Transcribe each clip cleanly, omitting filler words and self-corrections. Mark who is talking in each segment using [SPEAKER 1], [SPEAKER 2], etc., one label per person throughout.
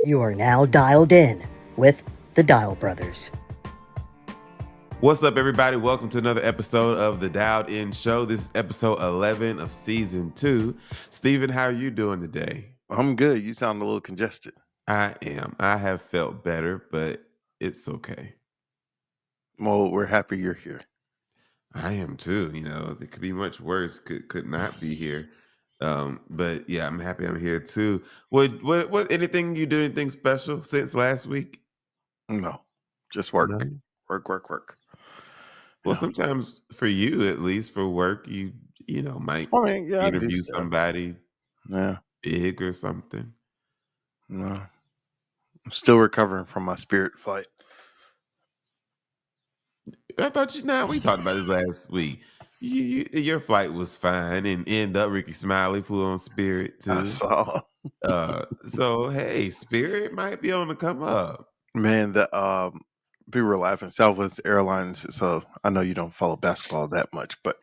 [SPEAKER 1] You are now dialed in with the Dial Brothers.
[SPEAKER 2] What's up, everybody? Welcome to another episode of the Dialed In Show. This is episode 11 of season 2. Steven, how are you doing today?
[SPEAKER 3] I'm good. You sound a little congested.
[SPEAKER 2] I am. I have felt better, but it's okay.
[SPEAKER 3] Well, we're happy you're here.
[SPEAKER 2] I am too. You know, it could be much worse. Could not be here. But yeah, I'm happy I'm here too. What anything you do anything special since last week?
[SPEAKER 3] No, just work.
[SPEAKER 2] No?
[SPEAKER 3] Work.
[SPEAKER 2] Well,
[SPEAKER 3] Yeah.
[SPEAKER 2] sometimes for you, at least for work, you might
[SPEAKER 3] I mean, yeah, I do
[SPEAKER 2] interview
[SPEAKER 3] stuff.
[SPEAKER 2] somebody
[SPEAKER 3] Yeah.
[SPEAKER 2] big or something.
[SPEAKER 3] No. I'm still recovering from my spirit flight.
[SPEAKER 2] I thought we talked about this last week. Your flight was fine, and end up Ricky Smiley flew on Spirit
[SPEAKER 3] I
[SPEAKER 2] too.
[SPEAKER 3] saw.
[SPEAKER 2] So hey, Spirit might be on the come up.
[SPEAKER 3] Man, people were laughing. Southwest Airlines. So I know you don't follow basketball that much, but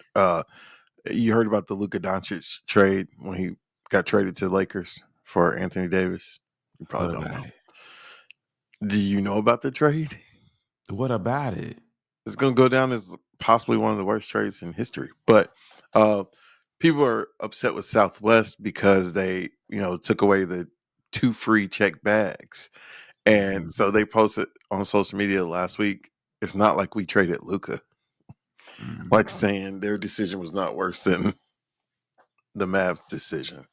[SPEAKER 3] you heard about the Luka Doncic trade when he got traded to the Lakers for Anthony Davis. You probably
[SPEAKER 2] What
[SPEAKER 3] don't
[SPEAKER 2] about
[SPEAKER 3] know. Do you know about the trade?
[SPEAKER 2] it? What about it?
[SPEAKER 3] It's going to go down as possibly one of the worst trades in history. But people are upset with Southwest because they, took away the 2 free check bags. And so they posted on social media last week, it's not like we traded Luka. Like saying their decision was not worse than the Mavs decision.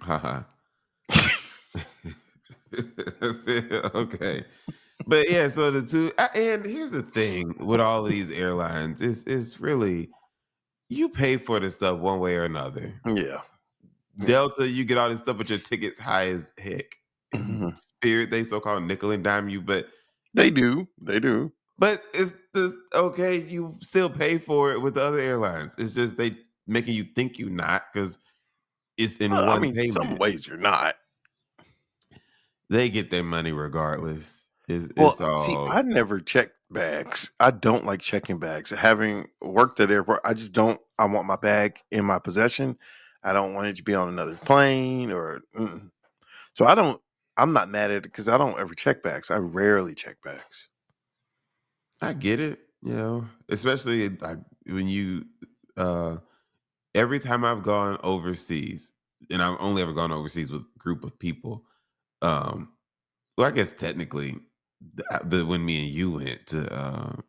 [SPEAKER 2] Haha. Okay. But yeah, so the two, and here's the thing with all of these airlines, is really you pay for this stuff one way or another.
[SPEAKER 3] Yeah.
[SPEAKER 2] Delta, you get all this stuff, but your ticket's high as heck.
[SPEAKER 3] Mhm.
[SPEAKER 2] Spirit, they so-called nickel and dime you, but
[SPEAKER 3] They do.
[SPEAKER 2] but it's okay. You still pay for it with the other airlines. It's just they making you think you not because it's in
[SPEAKER 3] I
[SPEAKER 2] one
[SPEAKER 3] mean, some
[SPEAKER 2] payment.
[SPEAKER 3] ways you're not.
[SPEAKER 2] They get their money regardless.
[SPEAKER 3] Well,
[SPEAKER 2] It's
[SPEAKER 3] see,
[SPEAKER 2] all
[SPEAKER 3] I never checked bags. I don't like checking bags. Having worked at airport, I just don't. I want my bag in my possession. I don't want it to be on another plane or. So I don't. I'm not mad at it because I don't ever check bags. I rarely check bags.
[SPEAKER 2] I get it, especially like when you every time I've gone overseas, and I've only ever gone overseas with a group of people. Well, I guess technically, when me and you went to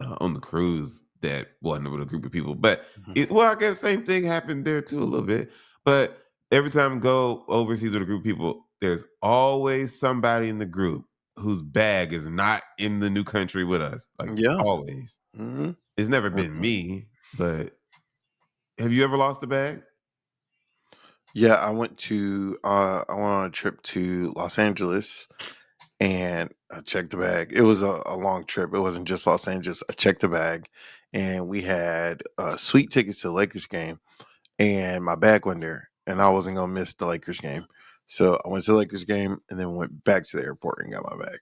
[SPEAKER 2] on the cruise, that wasn't with a group of people, but
[SPEAKER 3] Mhm.
[SPEAKER 2] well, I guess same thing happened there too a little bit. But every time I go overseas with a group of people, there's always somebody in the group whose bag is not in the new country with us. Like
[SPEAKER 3] Yeah.
[SPEAKER 2] always,
[SPEAKER 3] hmm
[SPEAKER 2] it's never been me. But have you ever lost a bag?
[SPEAKER 3] Yeah, I went on a trip to Los Angeles and I checked the bag. It was a long trip. It wasn't just Los Angeles. I checked the bag and we had sweet tickets to the Lakers game and my bag went there and I wasn't going to miss the Lakers game. So I went to the Lakers game and then went back to the airport and got my bag.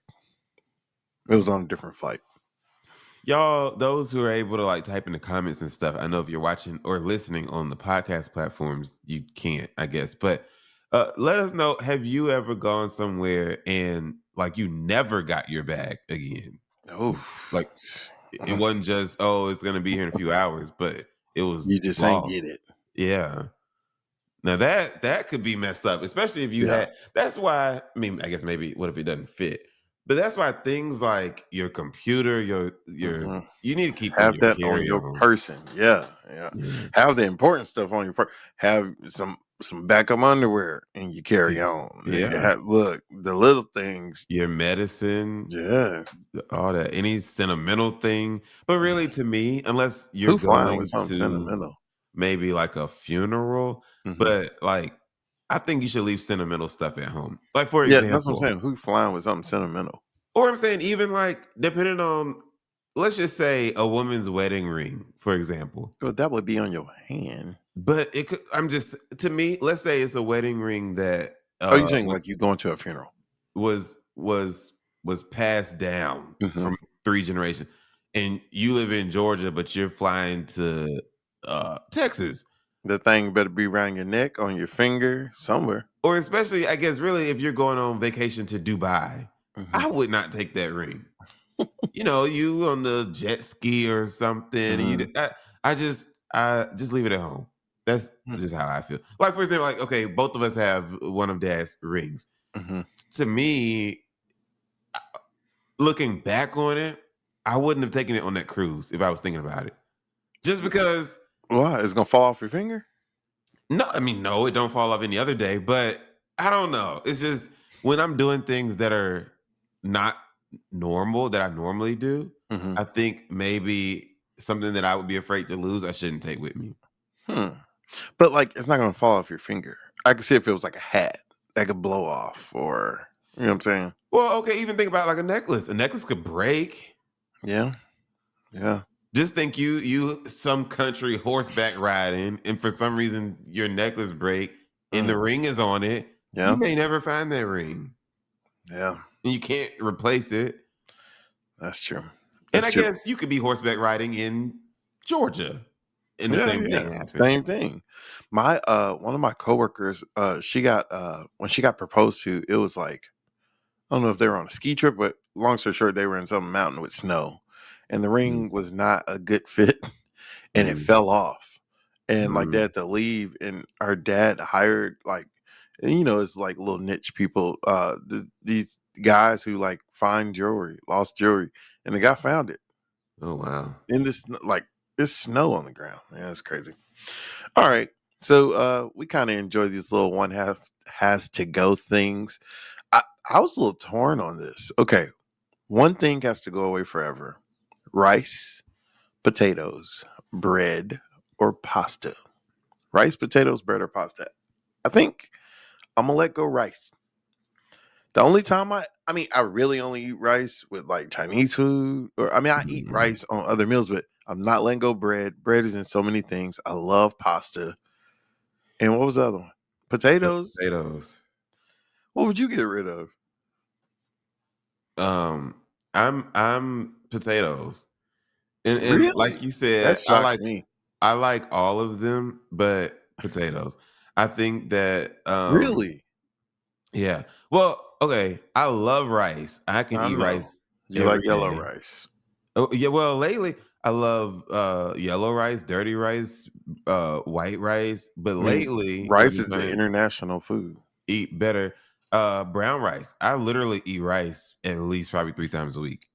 [SPEAKER 3] It was on a different flight.
[SPEAKER 2] Y'all, those who are able to like type in the comments and stuff, I know if you're watching or listening on the podcast platforms, you can't, I guess. But let us know, have you ever gone somewhere and like you never got your bag again?
[SPEAKER 3] Oh,
[SPEAKER 2] Like it wasn't just, oh, it's gonna be here in a few hours, but it was
[SPEAKER 3] you just ain't
[SPEAKER 2] lost.
[SPEAKER 3] get it.
[SPEAKER 2] Yeah. Now that could be messed up, especially if you
[SPEAKER 3] Yeah.
[SPEAKER 2] had. That's why. I mean, I guess maybe what if it doesn't fit? But that's why things like your computer, your
[SPEAKER 3] Mhm.
[SPEAKER 2] you need to keep on
[SPEAKER 3] Have
[SPEAKER 2] your
[SPEAKER 3] that on
[SPEAKER 2] carry
[SPEAKER 3] your
[SPEAKER 2] on.
[SPEAKER 3] person. Yeah.
[SPEAKER 2] Yeah.
[SPEAKER 3] Have the important stuff on your person. Have some backup underwear and you carry on.
[SPEAKER 2] Yeah.
[SPEAKER 3] Look, the little things.
[SPEAKER 2] Your medicine,
[SPEAKER 3] Yeah.
[SPEAKER 2] all that, any sentimental thing. But really, to me, unless you're
[SPEAKER 3] Who flying with
[SPEAKER 2] going
[SPEAKER 3] something
[SPEAKER 2] to
[SPEAKER 3] sentimental?
[SPEAKER 2] maybe like a funeral,
[SPEAKER 3] Mhm.
[SPEAKER 2] but like I think you should leave sentimental stuff at home. Like for
[SPEAKER 3] Yeah, that's what I'm
[SPEAKER 2] example,
[SPEAKER 3] saying. Who flying with something sentimental?
[SPEAKER 2] or I'm saying even like depending on, let's just say a woman's wedding ring, for example.
[SPEAKER 3] Well, that would be on your hand.
[SPEAKER 2] But it could, I'm just, to me, let's say it's a wedding ring that
[SPEAKER 3] Oh, you saying like you going to a funeral?
[SPEAKER 2] was was was passed down
[SPEAKER 3] Mhm.
[SPEAKER 2] from 3 generations, and you live in Georgia, but you're flying to Texas.
[SPEAKER 3] The thing better be around your neck, on your finger, somewhere.
[SPEAKER 2] or especially, I guess, really, if you're going on vacation to Dubai,
[SPEAKER 3] Hmm.
[SPEAKER 2] I would not take that ring. You on the jet ski or something, and
[SPEAKER 3] Hmm.
[SPEAKER 2] I just leave it at home. That's just how I feel. Like for example, like okay, both of us have one of Dad's rings.
[SPEAKER 3] Hmm.
[SPEAKER 2] To me, looking back on it, I wouldn't have taken it on that cruise if I was thinking about it. Just because,
[SPEAKER 3] Why? It's gonna fall off your finger?
[SPEAKER 2] no, I mean, no, it don't fall off any other day, but I don't know. It's just when I'm doing things that are not normal that I normally do,
[SPEAKER 3] Hmm.
[SPEAKER 2] I think maybe something that I would be afraid to lose, I shouldn't take with me.
[SPEAKER 3] Hmm. But like, it's not gonna fall off your finger. I could see if it was like a hat that could blow off, or you know what I'm saying?
[SPEAKER 2] Well, okay, even think about like a necklace. A necklace could break.
[SPEAKER 3] Yeah, yeah.
[SPEAKER 2] Just think you some country horseback riding, and for some reason your necklace break and the
[SPEAKER 3] Mm,
[SPEAKER 2] ring is on it. You
[SPEAKER 3] yeah,
[SPEAKER 2] may never find that ring,
[SPEAKER 3] yeah.
[SPEAKER 2] and you can't replace it.
[SPEAKER 3] That's true.
[SPEAKER 2] And
[SPEAKER 3] That's
[SPEAKER 2] I
[SPEAKER 3] true.
[SPEAKER 2] guess you could be horseback riding in Georgia, and the
[SPEAKER 3] Yeah,
[SPEAKER 2] same
[SPEAKER 3] yeah.
[SPEAKER 2] thing happened.
[SPEAKER 3] Same thing. My one of my coworkers, she got when she got proposed to, it was like, I don't know if they were on a ski trip, but long story short, they were in some mountain with snow, and the
[SPEAKER 2] Mm,
[SPEAKER 3] ring was not a good fit, and it
[SPEAKER 2] mm,
[SPEAKER 3] fell off, and like they
[SPEAKER 2] mm.
[SPEAKER 3] had to leave, and her dad hired like, and, it's like little niche people, these guys who like find jewelry, lost jewelry, and the guy found it
[SPEAKER 2] Oh wow.
[SPEAKER 3] in this like it's snow on the ground. Yeah, it's crazy. All right. So we kind of enjoy these little one half has to go things. I was a little torn on this. Okay. One thing has to go away forever. Rice, potatoes, bread, or pasta. Rice, potatoes, bread, or pasta. I think I'm gonna let go rice. The only time I mean, I really only eat rice with like Chinese food, or I mean, I eat
[SPEAKER 2] Mm.
[SPEAKER 3] rice on other meals, but I'm not letting go bread. Bread is in so many things. I love pasta. And what was the other one? Potatoes.
[SPEAKER 2] Potatoes.
[SPEAKER 3] What would you get rid of?
[SPEAKER 2] Um, I'm potatoes, and like
[SPEAKER 3] Really?
[SPEAKER 2] you
[SPEAKER 3] That
[SPEAKER 2] said,
[SPEAKER 3] shocks me.
[SPEAKER 2] I like all of them, but potatoes. I think that
[SPEAKER 3] Really?
[SPEAKER 2] yeah. Well, okay. I love rice. I can
[SPEAKER 3] I
[SPEAKER 2] eat
[SPEAKER 3] know.
[SPEAKER 2] rice
[SPEAKER 3] You like
[SPEAKER 2] every
[SPEAKER 3] yellow
[SPEAKER 2] day.
[SPEAKER 3] rice.
[SPEAKER 2] Oh yeah. Well, lately I love yellow rice, dirty rice, white rice. But
[SPEAKER 3] I mean,
[SPEAKER 2] lately, because I've
[SPEAKER 3] rice
[SPEAKER 2] been
[SPEAKER 3] is the
[SPEAKER 2] trying to
[SPEAKER 3] international food.
[SPEAKER 2] eat better, brown rice. I literally eat rice at least probably 3 times a week.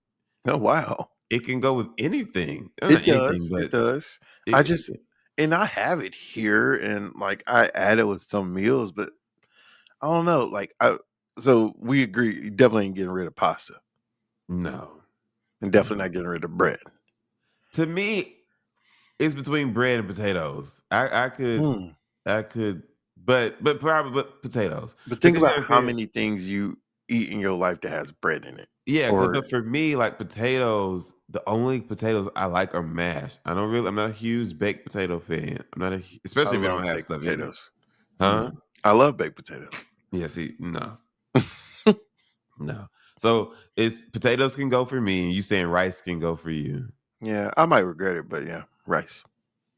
[SPEAKER 3] Oh wow.
[SPEAKER 2] It can go with anything. Not
[SPEAKER 3] It
[SPEAKER 2] anything,
[SPEAKER 3] does. It
[SPEAKER 2] but
[SPEAKER 3] does. I
[SPEAKER 2] it,
[SPEAKER 3] just and I have it here and like I add it with some meals, but I don't know. Like I so we agree you definitely ain't getting rid of pasta
[SPEAKER 2] no,
[SPEAKER 3] and definitely
[SPEAKER 2] no.
[SPEAKER 3] not getting rid of bread.
[SPEAKER 2] To me, it's between bread and potatoes.
[SPEAKER 3] Hmm.
[SPEAKER 2] I could, but probably but potatoes
[SPEAKER 3] But think
[SPEAKER 2] because you
[SPEAKER 3] about how
[SPEAKER 2] understand.
[SPEAKER 3] many things you eat in your life that has bread in it.
[SPEAKER 2] Yeah,
[SPEAKER 3] Or
[SPEAKER 2] but for me, like potatoes, the only potatoes I like are mashed. I'm not a huge baked potato fan. I'm not
[SPEAKER 3] I
[SPEAKER 2] especially if it don't
[SPEAKER 3] love
[SPEAKER 2] have
[SPEAKER 3] baked
[SPEAKER 2] stuff in it.
[SPEAKER 3] potatoes.
[SPEAKER 2] Huh?
[SPEAKER 3] I love baked potatoes.
[SPEAKER 2] Yeah, see, no, no. So it's potatoes can go for me, and you saying rice can go for you.
[SPEAKER 3] Yeah, I might regret it, but yeah, rice.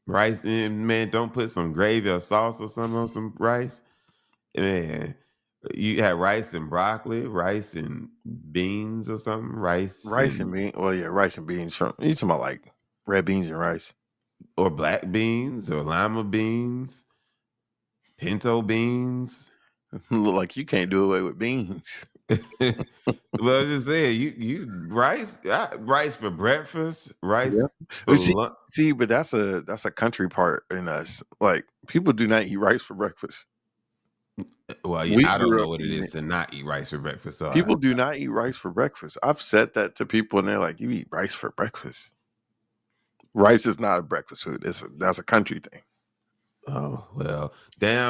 [SPEAKER 2] Rice, man, don't put some gravy or sauce or something on some rice. Man, you had rice and broccoli, rice and beans or something, rice
[SPEAKER 3] Rice and
[SPEAKER 2] and
[SPEAKER 3] beans. Well, yeah, rice and beans from you talking about like red beans and rice.
[SPEAKER 2] or black beans or lima beans, pinto beans.
[SPEAKER 3] Look like you can't do away with beans.
[SPEAKER 2] Well, I was just saying, you rice for breakfast, rice
[SPEAKER 3] Yeah.
[SPEAKER 2] for
[SPEAKER 3] But see,
[SPEAKER 2] lunch.
[SPEAKER 3] but that's a country part in us. Like people do not eat rice for breakfast.
[SPEAKER 2] Well, yeah,
[SPEAKER 3] We
[SPEAKER 2] I don't
[SPEAKER 3] grew
[SPEAKER 2] know
[SPEAKER 3] up
[SPEAKER 2] what it
[SPEAKER 3] eating
[SPEAKER 2] is
[SPEAKER 3] it.
[SPEAKER 2] to not eat rice for breakfast. So,
[SPEAKER 3] People do not eat rice for breakfast. I've said that to people, and they're like, "You eat rice for breakfast? Rice is not a breakfast food. That's a country thing.
[SPEAKER 2] oh well,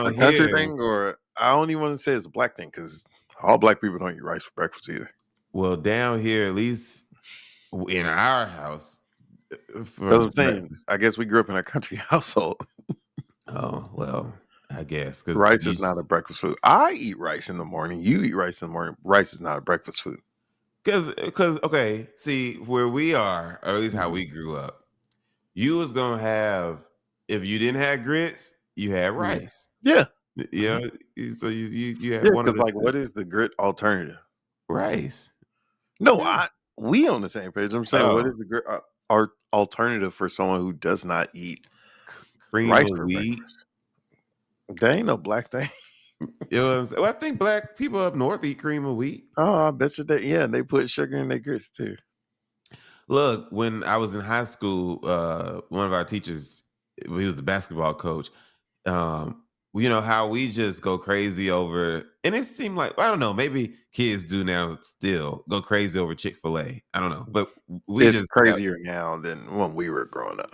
[SPEAKER 3] A
[SPEAKER 2] down
[SPEAKER 3] country
[SPEAKER 2] here,
[SPEAKER 3] thing, or I don't even want to say it's a black thing because all black people don't eat rice for breakfast either.
[SPEAKER 2] at least in our house
[SPEAKER 3] That's
[SPEAKER 2] for
[SPEAKER 3] what I'm saying.
[SPEAKER 2] breakfast.
[SPEAKER 3] I guess we grew up in a country household.
[SPEAKER 2] Oh well, I guess because
[SPEAKER 3] Rice is not a breakfast food. I eat rice in the morning. You eat rice in the morning. Rice is not a breakfast food.
[SPEAKER 2] because okay, see where we are, or at least how
[SPEAKER 3] Mhm.
[SPEAKER 2] we grew up. You was gonna have if you didn't have grits, you had
[SPEAKER 3] Mhm.
[SPEAKER 2] rice.
[SPEAKER 3] Yeah.
[SPEAKER 2] Yeah,
[SPEAKER 3] Mhm.
[SPEAKER 2] so you had
[SPEAKER 3] Yeah,
[SPEAKER 2] one of
[SPEAKER 3] because
[SPEAKER 2] the
[SPEAKER 3] like,
[SPEAKER 2] two.
[SPEAKER 3] what is the grit alternative?
[SPEAKER 2] Rice.
[SPEAKER 3] No,
[SPEAKER 2] Yeah.
[SPEAKER 3] we on the same page. I'm saying, what
[SPEAKER 2] Oh,
[SPEAKER 3] is the grit alternative for someone who does not eat
[SPEAKER 2] cream
[SPEAKER 3] rice
[SPEAKER 2] of
[SPEAKER 3] for
[SPEAKER 2] wheat.
[SPEAKER 3] breakfast? There ain't no black thing.
[SPEAKER 2] You know what I'm saying? Well, I think black people up north eat cream of wheat.
[SPEAKER 3] Oh, I bet you that. Yeah, they put sugar in their grits too.
[SPEAKER 2] Look, when I was in high school, one of our teachers, he was the basketball coach. Um, you know how we just go crazy over, and it seemed like I don't know, maybe kids do now still go crazy over Chick-fil-A. I don't know, but we
[SPEAKER 3] It's
[SPEAKER 2] just got
[SPEAKER 3] crazier now than when we were growing up.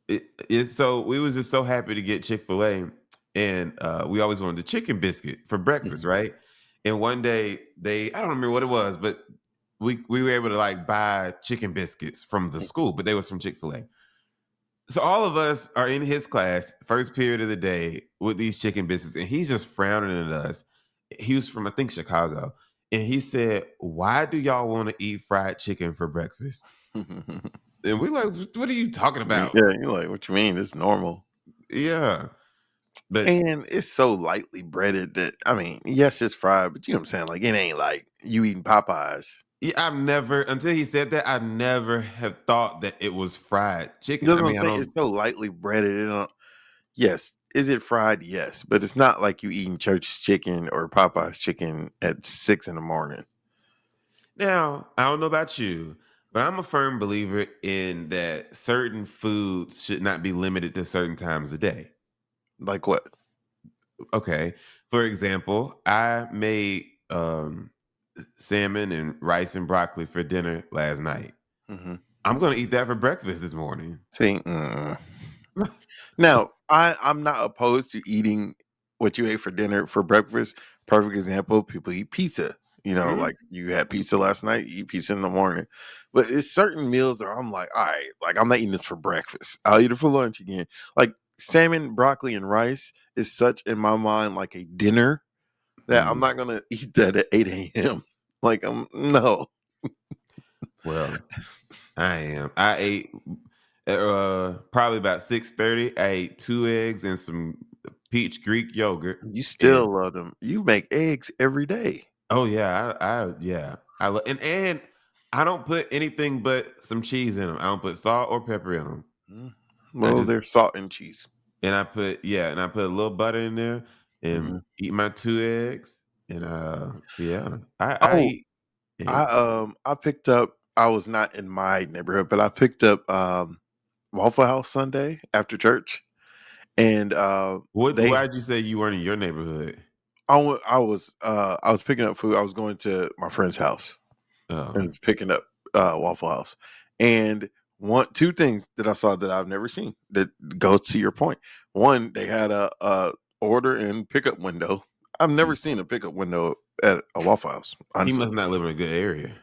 [SPEAKER 2] it's so we was just so happy to get Chick-fil-A, and we always wanted the chicken biscuit for breakfast,
[SPEAKER 3] Mhm.
[SPEAKER 2] right? And one day I don't remember what it was, but we were able to like buy chicken biscuits from the school, but they was from Chick-fil-A. So all of us are in his class, first period of the day, with these chicken biscuits, and he's just frowning at us. He was from, I think, Chicago. And he said, "Why do y'all want to eat fried chicken for breakfast?" And we're like, "What are you talking about?"
[SPEAKER 3] Yeah, you're like, what you mean? It's normal.
[SPEAKER 2] Yeah. But
[SPEAKER 3] And it's so lightly breaded that I mean, yes, it's fried, but you know what I'm saying? Like it ain't like you eating Popeyes.
[SPEAKER 2] yeah, I've never, until he said that, I never have thought that it was fried chicken.
[SPEAKER 3] That's
[SPEAKER 2] I
[SPEAKER 3] what I'm
[SPEAKER 2] mean, I
[SPEAKER 3] saying.
[SPEAKER 2] don't,
[SPEAKER 3] It's so lightly breaded. It don't, yes. Is it fried? Yes. But it's not like you eating church's chicken or Popeye's chicken at 6 in the morning.
[SPEAKER 2] now, I don't know about you, but I'm a firm believer in that certain foods should not be limited to certain times a day.
[SPEAKER 3] Like what?
[SPEAKER 2] Okay. For example, I made salmon and rice and broccoli for dinner last night.
[SPEAKER 3] Hmm.
[SPEAKER 2] I'm going to eat that for breakfast this morning.
[SPEAKER 3] See, now I'm not opposed to eating what you ate for dinner for breakfast. Perfect example: people eat pizza. You know,
[SPEAKER 2] Mhm.
[SPEAKER 3] like you had pizza last night, you eat pizza in the morning. But it's certain meals where I'm like, all right, like I'm not eating this for breakfast. I'll eat it for lunch again. Like salmon, broccoli, and rice is such in my mind like a dinner that I'm
[SPEAKER 2] Mm.
[SPEAKER 3] not gonna eat that at 8 a.m. Like I'm no.
[SPEAKER 2] Well, I am. I ate probably about 6:30. I ate 2 eggs and some peach Greek yogurt.
[SPEAKER 3] You
[SPEAKER 2] And
[SPEAKER 3] still love them. You make eggs every day.
[SPEAKER 2] oh yeah, yeah. And I don't put anything but some cheese in them. I don't put salt or pepper in them.
[SPEAKER 3] Mm.
[SPEAKER 2] I
[SPEAKER 3] Well,
[SPEAKER 2] just
[SPEAKER 3] there's salt and cheese.
[SPEAKER 2] And I put and I put a little butter in there and
[SPEAKER 3] Mhm.
[SPEAKER 2] eat my 2 eggs, and, yeah, I
[SPEAKER 3] Oh,
[SPEAKER 2] eat eggs.
[SPEAKER 3] I picked up I was not in my neighborhood, but I picked up, Waffle House Sunday after church, and, they
[SPEAKER 2] Why'd you say you weren't in your neighborhood?
[SPEAKER 3] I was picking up food. I was going to my friend's house and
[SPEAKER 2] Oh,
[SPEAKER 3] was picking up, Waffle House, and 2 things that I saw that I've never seen that goes to your point. One, they had a order and pickup window. I've never
[SPEAKER 2] he
[SPEAKER 3] seen a pickup window at a Waffle House,
[SPEAKER 2] he
[SPEAKER 3] honestly.
[SPEAKER 2] must not live in a good area.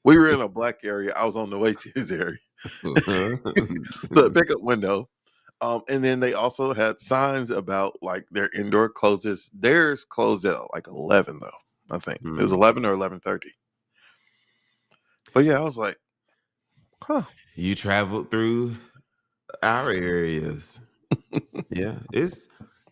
[SPEAKER 3] We were in a black area. I was on the way to his area. The pickup window. And then they also had signs about like their indoor closes. Theirs closed at like 11 though. I think it was
[SPEAKER 2] Hmm.
[SPEAKER 3] 11 or 11:30. But yeah, I was like, huh.
[SPEAKER 2] You traveled through our areas. Yeah,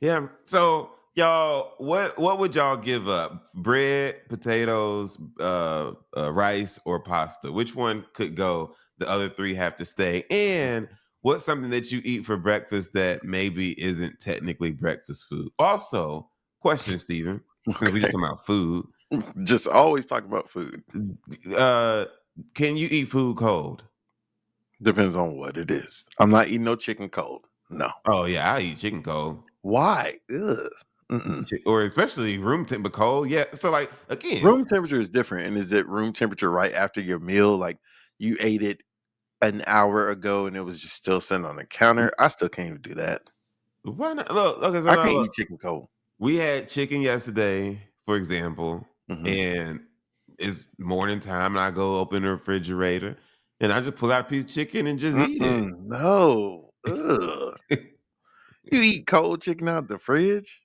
[SPEAKER 2] yeah. So, y'all, what would y'all give up? Bread, potatoes, rice, or pasta? Which one could go? The other three have to stay. And what's something that you eat for breakfast that maybe isn't technically breakfast food? Also, question, Stephen, since we just
[SPEAKER 3] Okay.
[SPEAKER 2] talking about food,
[SPEAKER 3] Just always talk about food.
[SPEAKER 2] uh, can you eat food cold?
[SPEAKER 3] Depends on what it is. I'm not eating no chicken cold. No.
[SPEAKER 2] Oh yeah, I eat chicken cold.
[SPEAKER 3] Why? Ugh. Mm-mm.
[SPEAKER 2] Or especially room temp but cold. Yeah. So like again,
[SPEAKER 3] Room temperature is different. And is it room temperature right after your meal? Like you ate it an hour ago and it was just still sitting on the counter? I still can't even do that.
[SPEAKER 2] why not? Look, okay, so
[SPEAKER 3] I
[SPEAKER 2] now
[SPEAKER 3] can't
[SPEAKER 2] look.
[SPEAKER 3] eat chicken cold.
[SPEAKER 2] We had chicken yesterday, for example,
[SPEAKER 3] Mhm.
[SPEAKER 2] and it's morning time, and I go open the refrigerator and I just pull out a piece of chicken and just eat it.
[SPEAKER 3] Mm-mm, no. Ugh. You eat cold chicken out the fridge?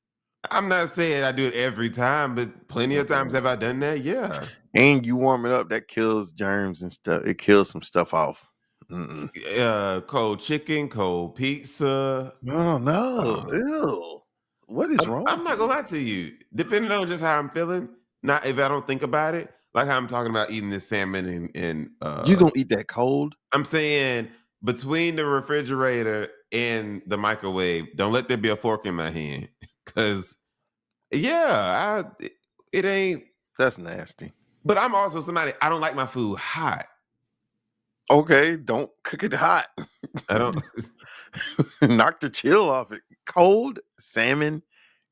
[SPEAKER 2] I'm not saying I do it every time, but plenty of times
[SPEAKER 3] Mm-mm.
[SPEAKER 2] have I done that? Yeah.
[SPEAKER 3] And you warm it up, that kills germs and stuff. It kills some stuff off. Mm-mm.
[SPEAKER 2] Cold chicken, cold pizza.
[SPEAKER 3] No, no.
[SPEAKER 2] Uh,
[SPEAKER 3] Ew. What is wrong
[SPEAKER 2] I'm
[SPEAKER 3] with
[SPEAKER 2] not
[SPEAKER 3] you?
[SPEAKER 2] gonna lie to you. Depending on just how I'm feeling, not if I don't think about it, like how I'm talking about eating this salmon and
[SPEAKER 3] You gonna eat that cold?
[SPEAKER 2] I'm saying between the refrigerator and the microwave, don't let there be a fork in my hand. Cause yeah, it ain't.
[SPEAKER 3] That's nasty.
[SPEAKER 2] But I'm also somebody I don't like my food hot.
[SPEAKER 3] Okay, don't cook it hot.
[SPEAKER 2] I don't.
[SPEAKER 3] Knock the chill off it. Cold salmon,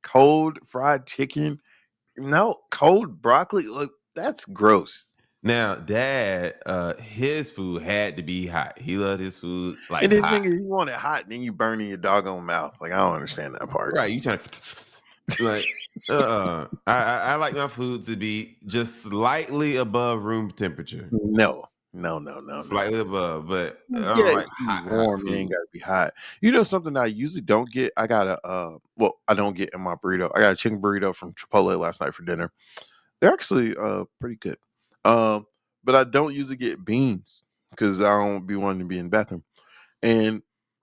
[SPEAKER 3] cold fried chicken. No, cold broccoli. Look, that's gross.
[SPEAKER 2] Now, Dad, his food had to be hot. He loved his food like
[SPEAKER 3] And then
[SPEAKER 2] hot.
[SPEAKER 3] nigga, you want it hot, and then you burn in your doggone mouth. Like I don't understand that part.
[SPEAKER 2] Right? You trying to like? I like my food to be just slightly above room temperature,
[SPEAKER 3] No.
[SPEAKER 2] slightly above. But I
[SPEAKER 3] Yeah,
[SPEAKER 2] don't
[SPEAKER 3] it
[SPEAKER 2] like
[SPEAKER 3] can be
[SPEAKER 2] hot
[SPEAKER 3] warm. It ain't
[SPEAKER 2] food.
[SPEAKER 3] gotta be hot. You know something I usually don't get? I got a well, I don't get in my burrito. I got a chicken burrito from Chipotle last night for dinner. They're actually pretty good. Um, but I don't usually get beans because I don't be wanting to be in the bathroom. And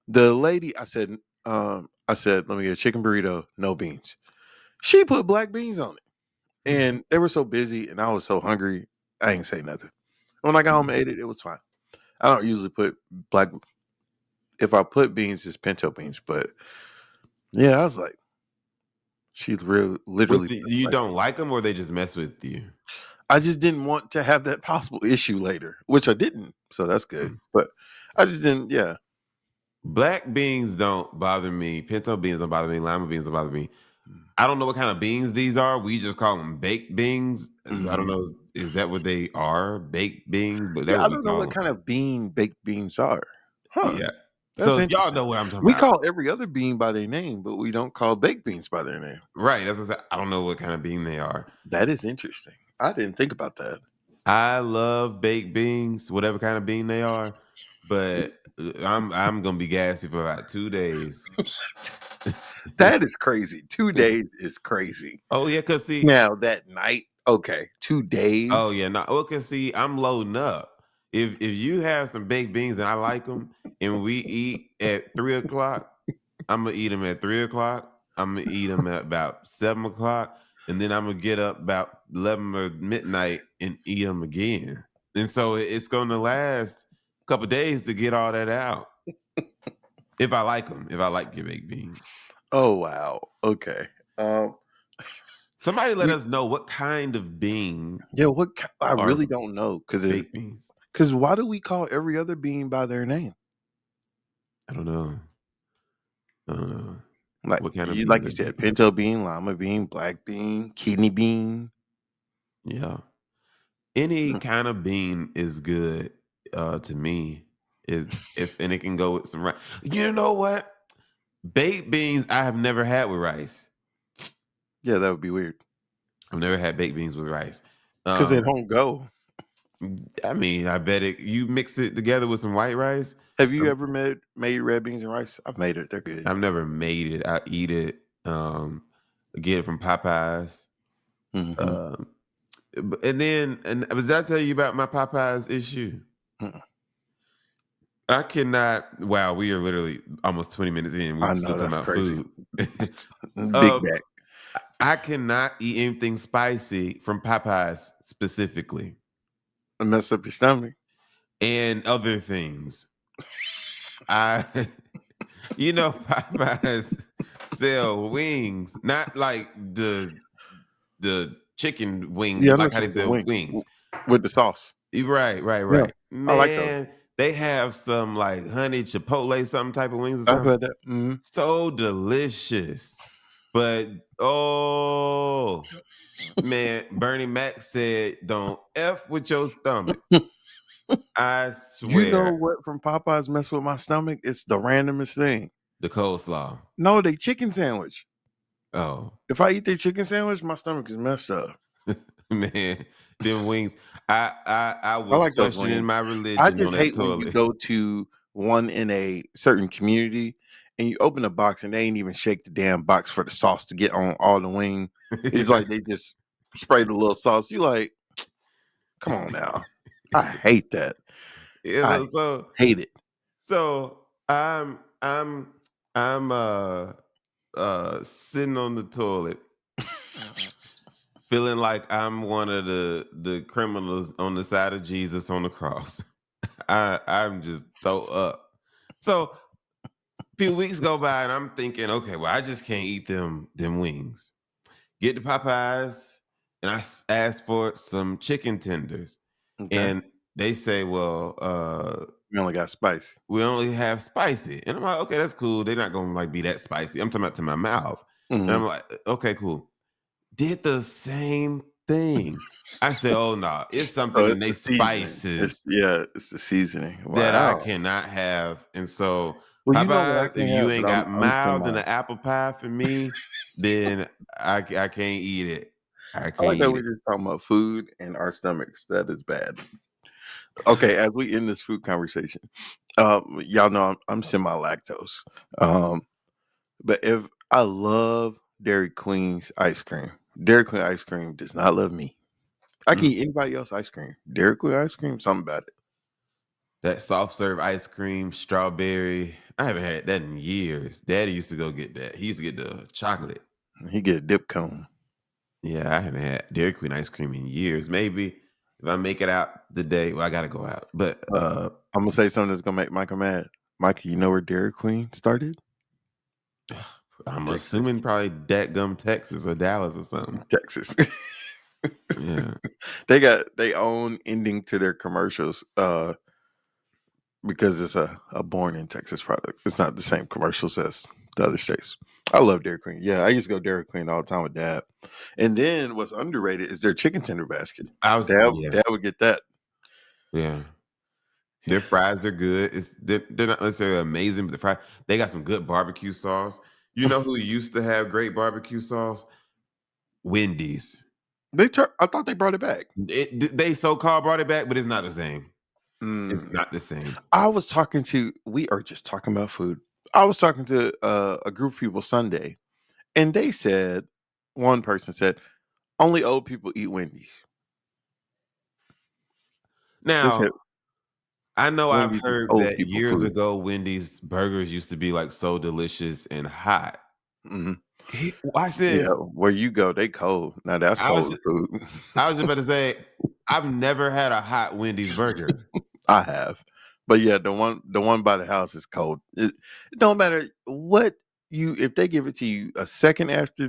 [SPEAKER 3] the lady, I said, let me get a chicken burrito, no beans. She put black beans on it. And they were so busy and I was so hungry, I ain't say nothing. When I got home and ate it, it was fine. I don't usually put black if I put beans, it's pinto beans. But yeah, I was like, she real
[SPEAKER 2] Well,
[SPEAKER 3] literally
[SPEAKER 2] see,
[SPEAKER 3] put
[SPEAKER 2] you
[SPEAKER 3] black
[SPEAKER 2] don't
[SPEAKER 3] beans.
[SPEAKER 2] like them, or they just mess with you.
[SPEAKER 3] I just didn't want to have that possible issue later, which I didn't. So that's good. But I just didn't, yeah.
[SPEAKER 2] Black beans don't bother me. Pinto beans don't bother me. Lima beans don't bother me. I don't know what kind of beans these are. We just call them baked beans. I don't
[SPEAKER 3] Mhm.
[SPEAKER 2] know. Is that what they are? Baked beans? But
[SPEAKER 3] Yeah,
[SPEAKER 2] that's
[SPEAKER 3] I
[SPEAKER 2] what we
[SPEAKER 3] don't know
[SPEAKER 2] call
[SPEAKER 3] what
[SPEAKER 2] them.
[SPEAKER 3] kind of bean baked beans are. Huh.
[SPEAKER 2] Yeah.
[SPEAKER 3] That's
[SPEAKER 2] So y'all
[SPEAKER 3] interesting.
[SPEAKER 2] know what I'm talking
[SPEAKER 3] We
[SPEAKER 2] about.
[SPEAKER 3] call every other bean by their name, but we don't call baked beans by their name.
[SPEAKER 2] Right. That's what I said. I don't know what kind of bean they are.
[SPEAKER 3] That is interesting. I didn't think about that.
[SPEAKER 2] I love baked beans, whatever kind of bean they are. But I'm gonna be gassy for about 2 days.
[SPEAKER 3] That is crazy. 2 days is crazy.
[SPEAKER 2] Oh yeah, cause see,
[SPEAKER 3] Now that night, okay, 2 days.
[SPEAKER 2] oh yeah, no. Well, cause see, I'm loading up. If you have some baked beans and I like them, and we eat at 3 o'clock, I'm gonna eat them at 3 o'clock. I'm gonna eat them at about 7 o'clock, and then I'm gonna get up about 11 or midnight and eat them again. And so it's gonna last a couple days to get all that out. If I like them, if I like your baked beans,
[SPEAKER 3] Oh wow. Okay. Um.
[SPEAKER 2] somebody let
[SPEAKER 3] we-
[SPEAKER 2] us know what kind of bean
[SPEAKER 3] Yeah. I
[SPEAKER 2] are
[SPEAKER 3] really don't know
[SPEAKER 2] baked beans.
[SPEAKER 3] because why do we call every other bean by their name?
[SPEAKER 2] I don't know. I don't know.
[SPEAKER 3] Like
[SPEAKER 2] What kind of
[SPEAKER 3] you,
[SPEAKER 2] beans
[SPEAKER 3] like you
[SPEAKER 2] are
[SPEAKER 3] said,
[SPEAKER 2] baked beans?
[SPEAKER 3] pinto bean, lima bean, black bean, kidney bean.
[SPEAKER 2] Yeah. Any
[SPEAKER 3] Mm.
[SPEAKER 2] kind of bean is good to me. It's and it can go with some rice. You know what? Baked beans I have never had with rice.
[SPEAKER 3] Yeah, that would be weird
[SPEAKER 2] I've never had baked beans with rice.
[SPEAKER 3] because they
[SPEAKER 2] Um,
[SPEAKER 3] don't go.
[SPEAKER 2] I mean, I bet it you mix it together with some white rice.
[SPEAKER 3] Have you
[SPEAKER 2] Um,
[SPEAKER 3] ever made red beans and rice? I've made it. They're good.
[SPEAKER 2] I've never made it. I eat it. Get it from Popeyes.
[SPEAKER 3] Hmm.
[SPEAKER 2] Um, and then, did I tell you about my Popeyes issue? I cannot. Wow, we are literally almost 20 minutes in.
[SPEAKER 3] I
[SPEAKER 2] We still
[SPEAKER 3] know
[SPEAKER 2] talking
[SPEAKER 3] that's
[SPEAKER 2] about
[SPEAKER 3] crazy.
[SPEAKER 2] food.
[SPEAKER 3] Big
[SPEAKER 2] um,
[SPEAKER 3] back.
[SPEAKER 2] I cannot eat anything spicy from Popeyes specifically,
[SPEAKER 3] Mess up your stomach.
[SPEAKER 2] and other things. I, Popeyes sell wings, not like the chicken wing,
[SPEAKER 3] Yeah, I know
[SPEAKER 2] like how
[SPEAKER 3] some
[SPEAKER 2] they
[SPEAKER 3] of the
[SPEAKER 2] sell
[SPEAKER 3] wings
[SPEAKER 2] wings.
[SPEAKER 3] with the sauce.
[SPEAKER 2] Right, right,
[SPEAKER 3] Yeah,
[SPEAKER 2] right.
[SPEAKER 3] I like those.
[SPEAKER 2] Man, they have some like honey chipotle, some type of wings or
[SPEAKER 3] I've
[SPEAKER 2] something.
[SPEAKER 3] had that.
[SPEAKER 2] So delicious. But oh man, Bernie Mac said, "Don't f with your stomach." I
[SPEAKER 3] You know
[SPEAKER 2] swear,
[SPEAKER 3] what from Popeyes mess with my stomach? It's the randomest thing.
[SPEAKER 2] the coleslaw.
[SPEAKER 3] No, they chicken sandwich.
[SPEAKER 2] Oh
[SPEAKER 3] If I eat their chicken sandwich, my stomach is messed up.
[SPEAKER 2] man, them wings. I
[SPEAKER 3] I
[SPEAKER 2] was
[SPEAKER 3] like those
[SPEAKER 2] questioning
[SPEAKER 3] wings.
[SPEAKER 2] my
[SPEAKER 3] I
[SPEAKER 2] religion on
[SPEAKER 3] just
[SPEAKER 2] that
[SPEAKER 3] hate when you
[SPEAKER 2] toilet.
[SPEAKER 3] go to one in a certain community and you open a box and they ain't even shake the damn box for the sauce to get on all the wing. It's like they just sprayed a little sauce. You like, come on now. I hate that. I
[SPEAKER 2] So
[SPEAKER 3] hate it.
[SPEAKER 2] so I'm I'm sitting on the toilet, feeling like I'm one of the criminals on the side of Jesus on the cross. I'm just so up. So a few weeks go by and I'm thinking, okay, well, I just can't eat them wings. Get the Popeyes, and I asked for some chicken tenders.
[SPEAKER 3] Okay.
[SPEAKER 2] And they say, well,
[SPEAKER 3] We only got spicy.
[SPEAKER 2] we only have spicy. And I'm like, okay, that's cool. They're not gonna like be that spicy. I'm talking about to my mouth. And
[SPEAKER 3] Mhm.
[SPEAKER 2] I'm like, okay, cool. Did the same thing. I said, oh no, it's something
[SPEAKER 3] So
[SPEAKER 2] in
[SPEAKER 3] it's
[SPEAKER 2] they
[SPEAKER 3] the seasoning.
[SPEAKER 2] spices
[SPEAKER 3] It's the seasoning.
[SPEAKER 2] that I
[SPEAKER 3] Wow.
[SPEAKER 2] cannot have. And so
[SPEAKER 3] Well, you know what I
[SPEAKER 2] Popeyes, if
[SPEAKER 3] can't
[SPEAKER 2] you
[SPEAKER 3] have, but
[SPEAKER 2] ain't got
[SPEAKER 3] I'm
[SPEAKER 2] mild in
[SPEAKER 3] semi.
[SPEAKER 2] the apple pie for me, then I can't eat it. I
[SPEAKER 3] I
[SPEAKER 2] can't
[SPEAKER 3] like that
[SPEAKER 2] eat
[SPEAKER 3] we're
[SPEAKER 2] it.
[SPEAKER 3] just talking about food and our stomachs. That is bad. Okay, as we end this food conversation, y'all know I'm semi-lactose. Um, but if I love Dairy Queen's ice cream, Dairy Queen ice cream does not love me. I can
[SPEAKER 2] Mm.
[SPEAKER 3] eat anybody else ice cream. Dairy Queen ice cream, something about it.
[SPEAKER 2] That soft serve ice cream, strawberry. I haven't had that in years. Daddy used to go get that. He used to get the chocolate.
[SPEAKER 3] He get a dip cone.
[SPEAKER 2] Yeah, I haven't had Dairy Queen ice cream in years. Maybe if I make it out today, well, I gotta go out. But
[SPEAKER 3] I'm gonna say something that's gonna make Michael mad. Michael, you know where Dairy Queen started?
[SPEAKER 2] I'm assuming
[SPEAKER 3] Texas.
[SPEAKER 2] probably Gum, Texas or Dallas or something.
[SPEAKER 3] Texas.
[SPEAKER 2] Yeah.
[SPEAKER 3] They got their own ending to their commercials because it's a born in Texas product. It's not the same commercials as the other states. I love Dairy Queen. Yeah, I used to go Dairy Queen all the time with Dad. And then what's underrated is their chicken tender basket.
[SPEAKER 2] Yeah,
[SPEAKER 3] Dad would get that.
[SPEAKER 2] yeah. Their fries are good. They're not necessarily amazing, but the fries they got some good barbecue sauce. You know who used to have great barbecue sauce? Wendy's.
[SPEAKER 3] I thought they brought it back.
[SPEAKER 2] They so called brought it back, but it's not the same. It's
[SPEAKER 3] Mm.
[SPEAKER 2] not the same.
[SPEAKER 3] We are just talking about food. I was talking to a group of people Sunday, and they said, one person said, only old people eat Wendy's. They said,
[SPEAKER 2] Now, I know I've
[SPEAKER 3] Wendy's is
[SPEAKER 2] heard
[SPEAKER 3] old
[SPEAKER 2] that
[SPEAKER 3] people
[SPEAKER 2] years
[SPEAKER 3] food.
[SPEAKER 2] ago, Wendy's burgers used to be like so delicious and hot.
[SPEAKER 3] Mhm.
[SPEAKER 2] Watch
[SPEAKER 3] Yeah,
[SPEAKER 2] this.
[SPEAKER 3] where you go, they cold. Now that's
[SPEAKER 2] I was
[SPEAKER 3] cold food.
[SPEAKER 2] I was just about to say, I've never had a hot Wendy's burger.
[SPEAKER 3] I have. But yeah, the one by the house is cold. It don't matter what if they give it to you a second after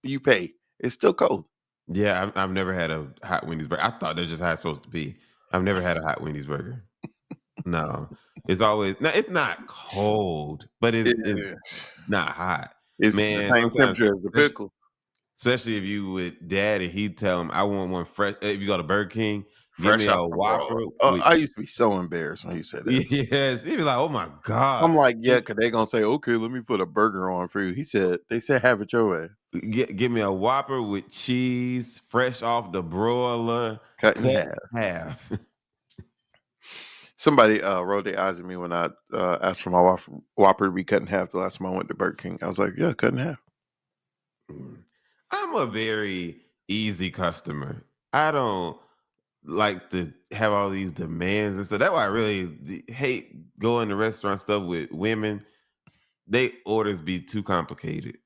[SPEAKER 3] you pay, it's still cold.
[SPEAKER 2] Yeah, I've never had a hot Wendy's burger. I thought that's just how it's supposed to be. I've never had a hot Wendy's burger. No, it's always no. It's not cold, but it's
[SPEAKER 3] Yeah.
[SPEAKER 2] not hot.
[SPEAKER 3] It's the
[SPEAKER 2] Man,
[SPEAKER 3] same
[SPEAKER 2] sometimes,
[SPEAKER 3] temperature as the
[SPEAKER 2] especially,
[SPEAKER 3] pickle.
[SPEAKER 2] especially if you with daddy, he tell him, "I want one fresh." If you go to Burger King, give
[SPEAKER 3] Fresh
[SPEAKER 2] me
[SPEAKER 3] out
[SPEAKER 2] a
[SPEAKER 3] the world.
[SPEAKER 2] Whopper with
[SPEAKER 3] I used to be so embarrassed when you said that.
[SPEAKER 2] yes. He'd be like, "Oh my god."
[SPEAKER 3] I'm like, yeah, because they gonna say, okay, let me put a burger on for you. They said, have it your way.
[SPEAKER 2] Give me a Whopper with cheese, fresh off the broiler,
[SPEAKER 3] Cut in
[SPEAKER 2] cut
[SPEAKER 3] half.
[SPEAKER 2] in half.
[SPEAKER 3] Somebody rolled their eyes at me when I asked for my Whopper to be cut in half the last time I went to Burger King. I was like, yeah, cut in half.
[SPEAKER 2] Mm. I'm a very easy customer. I don't like to have all these demands and stuff. That's why I really hate going to restaurant stuff with women. They orders be too complicated.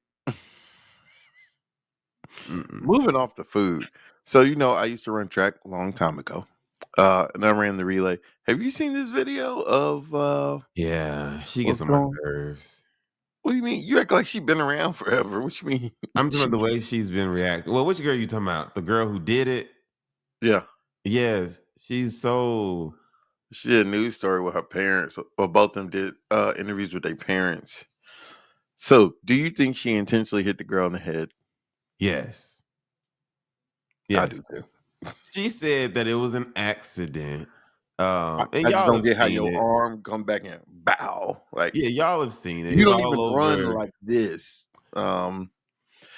[SPEAKER 2] Mm-mm.
[SPEAKER 3] Moving off the food. So, I used to run track a long time ago. And I ran the relay. Have you seen this video of
[SPEAKER 2] Yeah, she gets
[SPEAKER 3] what's
[SPEAKER 2] on my
[SPEAKER 3] going?
[SPEAKER 2] nerves.
[SPEAKER 3] What do you mean? You act like she's been around forever. What you mean?
[SPEAKER 2] I'm talking
[SPEAKER 3] She,
[SPEAKER 2] about the way she's been reacting. Well, which girl you talking about? The girl who did it?
[SPEAKER 3] yeah.
[SPEAKER 2] Yes, she's so.
[SPEAKER 3] She did a news story with her parents, or both of them did interviews with their parents. So, do you think she intentionally hit the girl in the head?
[SPEAKER 2] Yes,
[SPEAKER 3] I
[SPEAKER 2] yes.
[SPEAKER 3] do too.
[SPEAKER 2] She said that it was an accident. And
[SPEAKER 3] I just
[SPEAKER 2] y'all
[SPEAKER 3] don't
[SPEAKER 2] have
[SPEAKER 3] get how
[SPEAKER 2] seen
[SPEAKER 3] your
[SPEAKER 2] it.
[SPEAKER 3] arm come back and bow. Like
[SPEAKER 2] Yeah, y'all have seen it.
[SPEAKER 3] you
[SPEAKER 2] It's
[SPEAKER 3] don't
[SPEAKER 2] all
[SPEAKER 3] even run
[SPEAKER 2] over.
[SPEAKER 3] like this.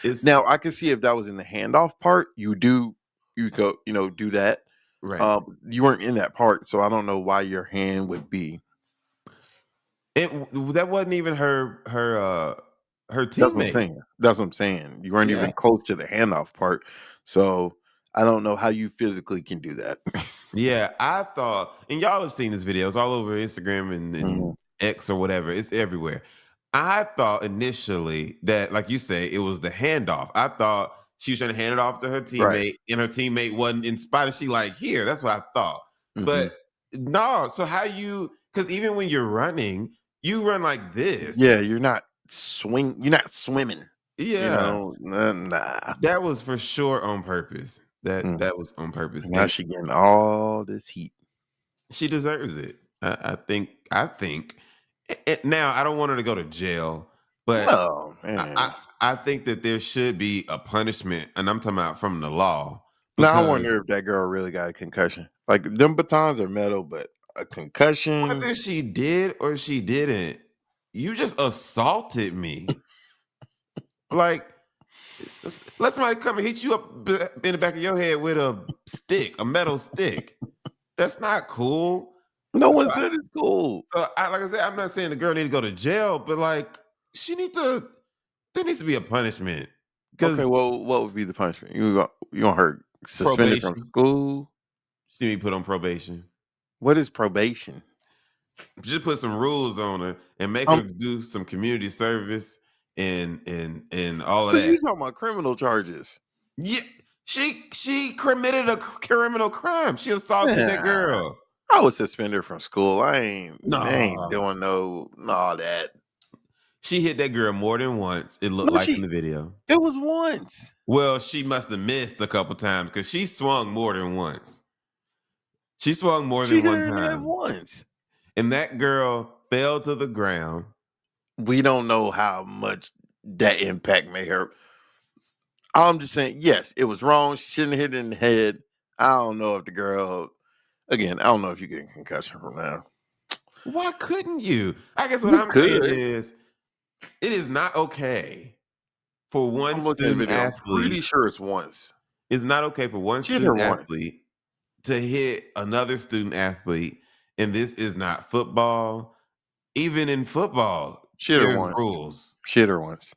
[SPEAKER 2] It's
[SPEAKER 3] Now I can see if that was in the handoff part, you go, do that.
[SPEAKER 2] right.
[SPEAKER 3] You weren't in that part, so I don't know why your hand would be.
[SPEAKER 2] That wasn't even her
[SPEAKER 3] That's what I'm
[SPEAKER 2] teammate.
[SPEAKER 3] saying. That's what I'm saying. You weren't
[SPEAKER 2] Yeah.
[SPEAKER 3] even close to the handoff part, so I don't know how you physically can do that.
[SPEAKER 2] Yeah, I thought, and y'all have seen this video. It's all over Instagram and
[SPEAKER 3] Mhm.
[SPEAKER 2] X or whatever. It's everywhere. I thought initially that, like you say, it was the handoff. I thought she was trying to hand it off to her
[SPEAKER 3] Right.
[SPEAKER 2] teammate, and her teammate wasn't inspired. She like, here. That's what I thought.
[SPEAKER 3] Hmm.
[SPEAKER 2] But no. So how you? Because even when you're running, you run like
[SPEAKER 3] Yeah,
[SPEAKER 2] this.
[SPEAKER 3] you're not swimming.
[SPEAKER 2] Yeah,
[SPEAKER 3] Nah.
[SPEAKER 2] that was for sure on purpose. That
[SPEAKER 3] Mm.
[SPEAKER 2] that was on purpose,
[SPEAKER 3] Now
[SPEAKER 2] and
[SPEAKER 3] she getting all this heat.
[SPEAKER 2] she deserves it. I think. I think. Now I don't want her to go to jail, but
[SPEAKER 3] Oh
[SPEAKER 2] I, I
[SPEAKER 3] man.
[SPEAKER 2] I think that there should be a punishment, and I'm talking about from the law
[SPEAKER 3] Now I
[SPEAKER 2] because
[SPEAKER 3] wonder if that girl really got a concussion. Like them batons are metal, but a concussion.
[SPEAKER 2] whether she did or she didn't, you just assaulted me. Like, let somebody come and hit you up in the back of your head with a stick, a metal stick. That's not cool.
[SPEAKER 3] No
[SPEAKER 2] So,
[SPEAKER 3] one said it's cool.
[SPEAKER 2] like I said, I'm not saying the girl need to go to jail, but like, she need to. There needs to be a punishment
[SPEAKER 3] Okay,
[SPEAKER 2] because
[SPEAKER 3] well, what would be the punishment? You want her suspended from
[SPEAKER 2] probation.
[SPEAKER 3] school?
[SPEAKER 2] She need to be put on probation.
[SPEAKER 3] What is probation?
[SPEAKER 2] Just put some rules on her and make her
[SPEAKER 3] Um,
[SPEAKER 2] do some community service and all of
[SPEAKER 3] so
[SPEAKER 2] that.
[SPEAKER 3] you talking about criminal charges?
[SPEAKER 2] Yeah, she committed a criminal crime. She assaulted that
[SPEAKER 3] Yeah,
[SPEAKER 2] girl.
[SPEAKER 3] I would suspend her from school. They ain't
[SPEAKER 2] No,
[SPEAKER 3] doing no all that.
[SPEAKER 2] she hit that girl more than once. It looked
[SPEAKER 3] No,
[SPEAKER 2] like in the video.
[SPEAKER 3] it was once.
[SPEAKER 2] Well, she must have missed a couple times because she swung more than once. She swung more
[SPEAKER 3] She
[SPEAKER 2] than
[SPEAKER 3] hit
[SPEAKER 2] one
[SPEAKER 3] her in the head
[SPEAKER 2] time,
[SPEAKER 3] once.
[SPEAKER 2] and that girl fell to the ground.
[SPEAKER 3] We don't know how much that impact made her. I'm just saying, yes, it was wrong. She shouldn't have hit it in the head. I don't know if the girl, again, I don't know if you get a concussion from that.
[SPEAKER 2] Why couldn't you? I guess what
[SPEAKER 3] You
[SPEAKER 2] I'm saying
[SPEAKER 3] could.
[SPEAKER 2] is, it is not okay for one
[SPEAKER 3] I'm looking at the
[SPEAKER 2] student
[SPEAKER 3] video. I'm pretty
[SPEAKER 2] athlete.
[SPEAKER 3] sure it's once.
[SPEAKER 2] It's not okay for one
[SPEAKER 3] She hit her
[SPEAKER 2] student
[SPEAKER 3] once.
[SPEAKER 2] athlete to hit another student athlete, and this is not football. Even in football,
[SPEAKER 3] She hit her
[SPEAKER 2] there's
[SPEAKER 3] once.
[SPEAKER 2] rules.
[SPEAKER 3] She hit her once.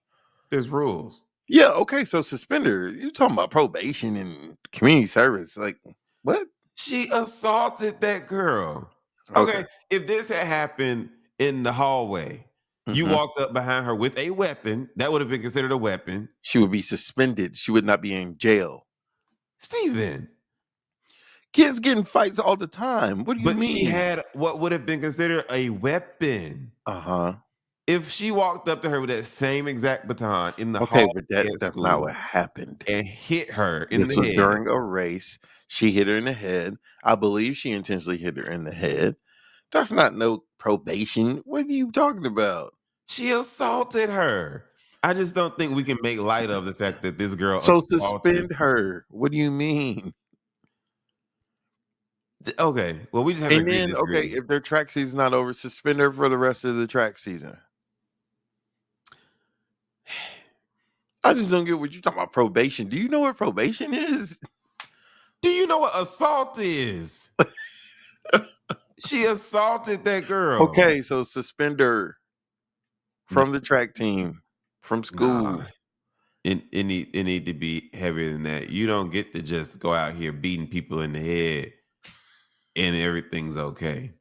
[SPEAKER 2] There's rules.
[SPEAKER 3] Yeah, okay, so suspend her. You talking about probation and community service. Like, what?
[SPEAKER 2] She assaulted that girl.
[SPEAKER 3] Okay.
[SPEAKER 2] Okay, if this had happened in the hallway, you
[SPEAKER 3] Mhm.
[SPEAKER 2] walked up behind her with a weapon, that would have been considered a weapon.
[SPEAKER 3] She would be suspended. She would not be in jail.
[SPEAKER 2] Steven,
[SPEAKER 3] Kids get in fights all the time. What do you
[SPEAKER 2] but she
[SPEAKER 3] mean?
[SPEAKER 2] had what would have been considered a weapon.
[SPEAKER 3] Uh-huh.
[SPEAKER 2] If she walked up to her with that same exact baton in the
[SPEAKER 3] Okay,
[SPEAKER 2] hallway
[SPEAKER 3] but
[SPEAKER 2] at
[SPEAKER 3] that's not
[SPEAKER 2] school
[SPEAKER 3] what happened.
[SPEAKER 2] and hit her in
[SPEAKER 3] This
[SPEAKER 2] the
[SPEAKER 3] was
[SPEAKER 2] head,
[SPEAKER 3] during a race. She hit her in the head. I believe she intentionally hit her in the head. That's not no probation. What are you talking about?
[SPEAKER 2] she assaulted her. I just don't think we can make light of the fact that this girl
[SPEAKER 3] So
[SPEAKER 2] assaulted.
[SPEAKER 3] suspend her. What do you mean?
[SPEAKER 2] Okay, well, we just have to
[SPEAKER 3] And
[SPEAKER 2] agree to
[SPEAKER 3] then, okay,
[SPEAKER 2] disagree.
[SPEAKER 3] if their track season's not over, suspend her for the rest of the track season. I just don't get what you're talking about probation. Do you know what probation is?
[SPEAKER 2] Do you know what assault is? She assaulted that girl.
[SPEAKER 3] Okay, so suspend her from the track team, from
[SPEAKER 2] Nah,
[SPEAKER 3] school.
[SPEAKER 2] it need to be heavier than that. You don't get to just go out here beating people in the head and everything's okay.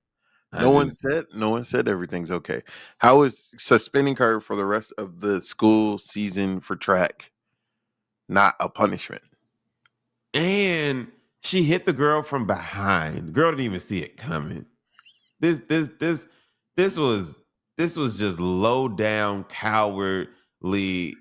[SPEAKER 2] I just
[SPEAKER 3] No one said everything's okay. How is suspending her for the rest of the school season for track not a punishment?
[SPEAKER 2] and she hit the girl from behind. Girl didn't even see it coming. This this this this was this was just low down cowardly.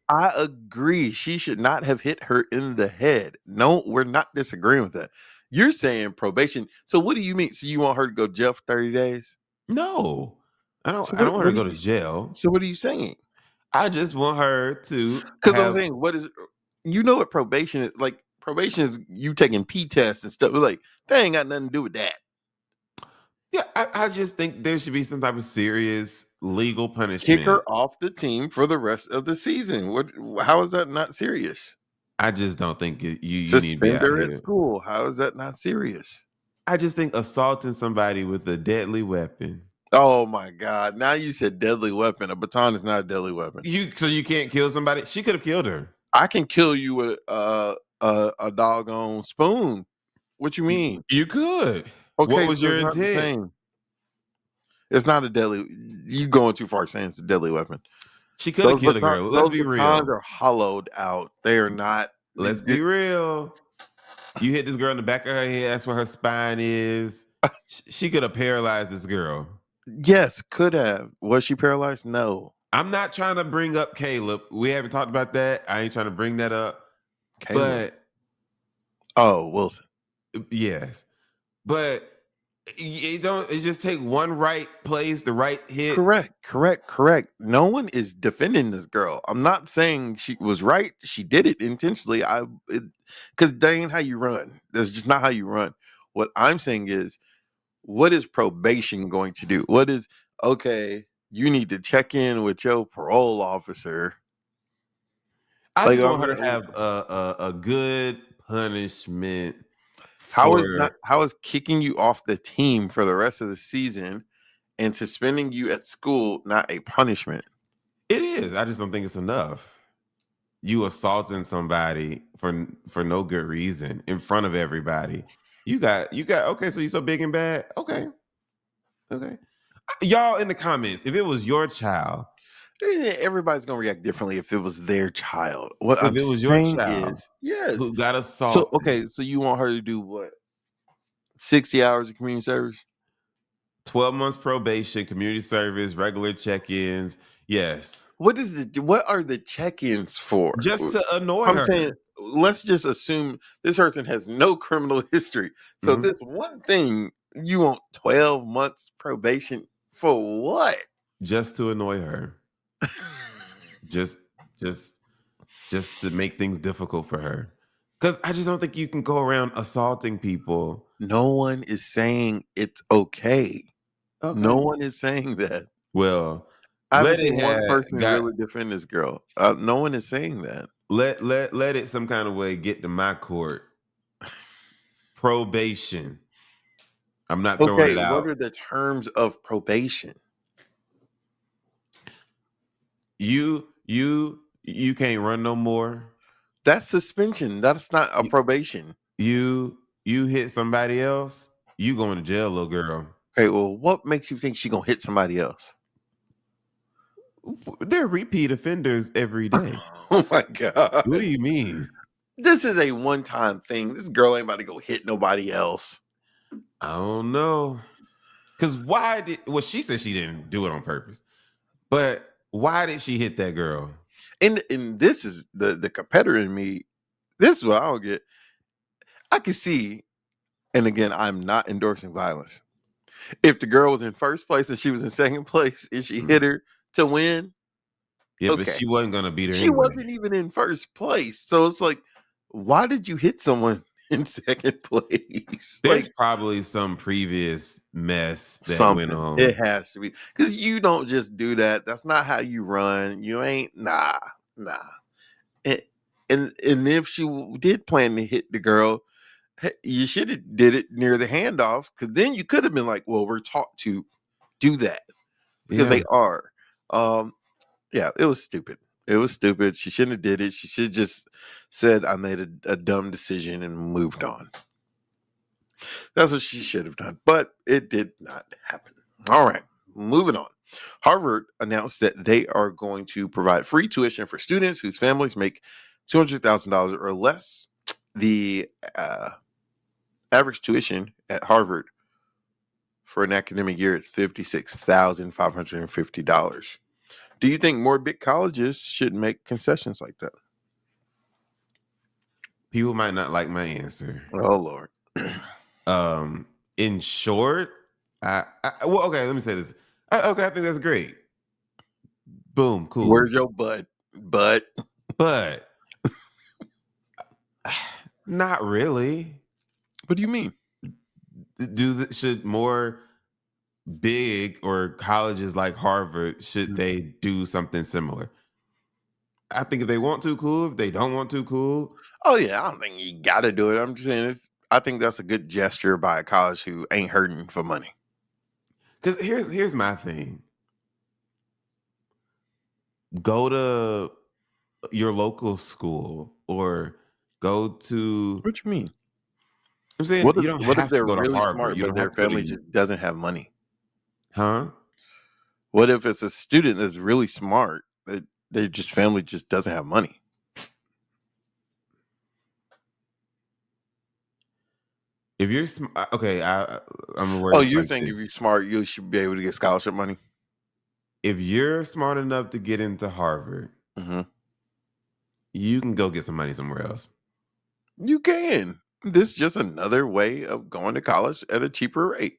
[SPEAKER 3] I agree. She should not have hit her in the head. No, we're not disagreeing with that. You're saying probation. So what do you mean? So you want her to go to jail for 30 days?
[SPEAKER 2] No, I don't.
[SPEAKER 3] So
[SPEAKER 2] I don't want her
[SPEAKER 3] what
[SPEAKER 2] to
[SPEAKER 3] are
[SPEAKER 2] go
[SPEAKER 3] you
[SPEAKER 2] to jail.
[SPEAKER 3] so what are you saying?
[SPEAKER 2] I just want her to
[SPEAKER 3] Because I'm
[SPEAKER 2] have.
[SPEAKER 3] saying, what is you know what probation is like? Probation is you taking P tests and stuff. Like that ain't got nothing to do with that.
[SPEAKER 2] Yeah, I just think there should be some type of serious legal
[SPEAKER 3] Kick
[SPEAKER 2] punishment.
[SPEAKER 3] her off the team for the rest of the season. What? How is that not serious?
[SPEAKER 2] I just don't think you need to be
[SPEAKER 3] Suspend
[SPEAKER 2] out
[SPEAKER 3] her at
[SPEAKER 2] here.
[SPEAKER 3] school. How is that not serious?
[SPEAKER 2] I just think assaulting somebody with a deadly weapon.
[SPEAKER 3] Oh my God! Now you said deadly weapon. A baton is not a deadly weapon.
[SPEAKER 2] You can't kill somebody. She could have killed her.
[SPEAKER 3] I can kill you with a doggone spoon. What you mean?
[SPEAKER 2] You could. What
[SPEAKER 3] Okay,
[SPEAKER 2] was
[SPEAKER 3] so
[SPEAKER 2] your
[SPEAKER 3] it's not the
[SPEAKER 2] intent?
[SPEAKER 3] same. It's not a deadly. You going too far saying it's a deadly weapon.
[SPEAKER 2] She could have killed a girl. Let's
[SPEAKER 3] Those
[SPEAKER 2] be
[SPEAKER 3] batons
[SPEAKER 2] real.
[SPEAKER 3] are hollowed out. They are not.
[SPEAKER 2] Let's be real. You hit this girl in the back of her head. That's where her spine is. She could have paralyzed this girl.
[SPEAKER 3] Yes, could have. Was she paralyzed? No.
[SPEAKER 2] I'm not trying to bring up Caleb. We haven't talked about that. I ain't trying to bring that up.
[SPEAKER 3] Caleb.
[SPEAKER 2] But
[SPEAKER 3] Wilson.
[SPEAKER 2] Yes. But it just take one right place, the right hit.
[SPEAKER 3] Correct. No one is defending this girl. I'm not saying she was right. She did it intentionally. Because that ain't how you run. That's just not how you run. What I'm saying is, what is probation going to do? What is, okay, you need to check in with your parole officer.
[SPEAKER 2] I just want her to have a good punishment.
[SPEAKER 3] How is kicking you off the team for the rest of the season and suspending you at school not a punishment?
[SPEAKER 2] It is. I just don't think it's enough. You assaulting somebody for no good reason in front of everybody. You got okay, so you so big and bad? Okay. Y'all in the comments, if it was your child.
[SPEAKER 3] Everybody's gonna react differently if it was their child. What I'm saying is, yes,
[SPEAKER 2] who got assaulted.
[SPEAKER 3] So you want her to do what? 60 hours of community service?
[SPEAKER 2] 12 months probation, community service, regular check-ins. Yes.
[SPEAKER 3] What are the check-ins for?
[SPEAKER 2] Just to annoy her.
[SPEAKER 3] I'm saying, let's just assume this person has no criminal history. So this one thing, you want 12 months probation for what?
[SPEAKER 2] Just to annoy her. just to make things difficult for her. Because I just don't think you can go around assaulting people.
[SPEAKER 3] No one is saying it's okay. No one is saying that.
[SPEAKER 2] Well,
[SPEAKER 3] I haven't seen one person really defend this girl. No one is saying that.
[SPEAKER 2] Let it some kind of way get to my court. Probation. I'm not throwing it out.
[SPEAKER 3] What are the terms of probation?
[SPEAKER 2] You can't run no more.
[SPEAKER 3] That's suspension. That's not a probation.
[SPEAKER 2] You hit somebody else, you going to jail, little girl.
[SPEAKER 3] Okay, well, what makes you think she gonna hit somebody else?
[SPEAKER 2] They're repeat offenders every day.
[SPEAKER 3] Oh my God.
[SPEAKER 2] What do you mean?
[SPEAKER 3] This is a one-time thing. This girl ain't about to go hit nobody else.
[SPEAKER 2] I don't know. Because she said she didn't do it on purpose. But why did she hit that girl?
[SPEAKER 3] And this is the competitor in me. This is what I don't get. I can see, and again, I'm not endorsing violence. If the girl was in first place and she was in second place, and she hit her to win,
[SPEAKER 2] yeah, but she wasn't gonna beat her.
[SPEAKER 3] She wasn't even in first place, so it's like, why did you hit someone in second place?
[SPEAKER 2] There's probably some previous mess that went on.
[SPEAKER 3] It has to be, because you don't just do that. That's not how you run. You ain't nah. And if she did plan to hit the girl, you should have did it near the handoff, because then you could have been like, well, we're taught to do that, because they are. Yeah, it was stupid. She shouldn't have did it. She should have just said, I made a dumb decision and moved on. That's what she should have done, but it did not happen. All right, moving on. Harvard announced that they are going to provide free tuition for students whose families make $200,000 or less. The average tuition at Harvard for an academic year is $56,550. Do you think more big colleges should make concessions like that?
[SPEAKER 2] People might not like my answer.
[SPEAKER 3] Oh, Lord.
[SPEAKER 2] In short, okay, let me say this. I think that's great. Boom, cool.
[SPEAKER 3] Where's your butt? But
[SPEAKER 2] not really.
[SPEAKER 3] What do you mean?
[SPEAKER 2] Should more big or colleges like Harvard, should they do something similar? I think if they want to, cool. If they don't want to, cool.
[SPEAKER 3] Oh yeah, I don't think you got to do it. I'm just saying, I think that's a good gesture by a college who ain't hurting for money.
[SPEAKER 2] Because here's my thing. Go to your local school or go to.
[SPEAKER 3] What you mean?
[SPEAKER 2] I'm saying you don't have to go to Harvard.
[SPEAKER 3] Smart, but their family just doesn't have money.
[SPEAKER 2] Huh?
[SPEAKER 3] What if it's a student that's really smart that they just family just doesn't have money?
[SPEAKER 2] If you're okay, I'm gonna word
[SPEAKER 3] Oh,
[SPEAKER 2] it
[SPEAKER 3] you're
[SPEAKER 2] like
[SPEAKER 3] saying
[SPEAKER 2] this.
[SPEAKER 3] if you're smart, you should be able to get scholarship money?
[SPEAKER 2] If you're smart enough to get into Harvard,
[SPEAKER 3] Mm-hmm.
[SPEAKER 2] you can go get some money somewhere else.
[SPEAKER 3] You can. This is just another way of going to college at a cheaper rate.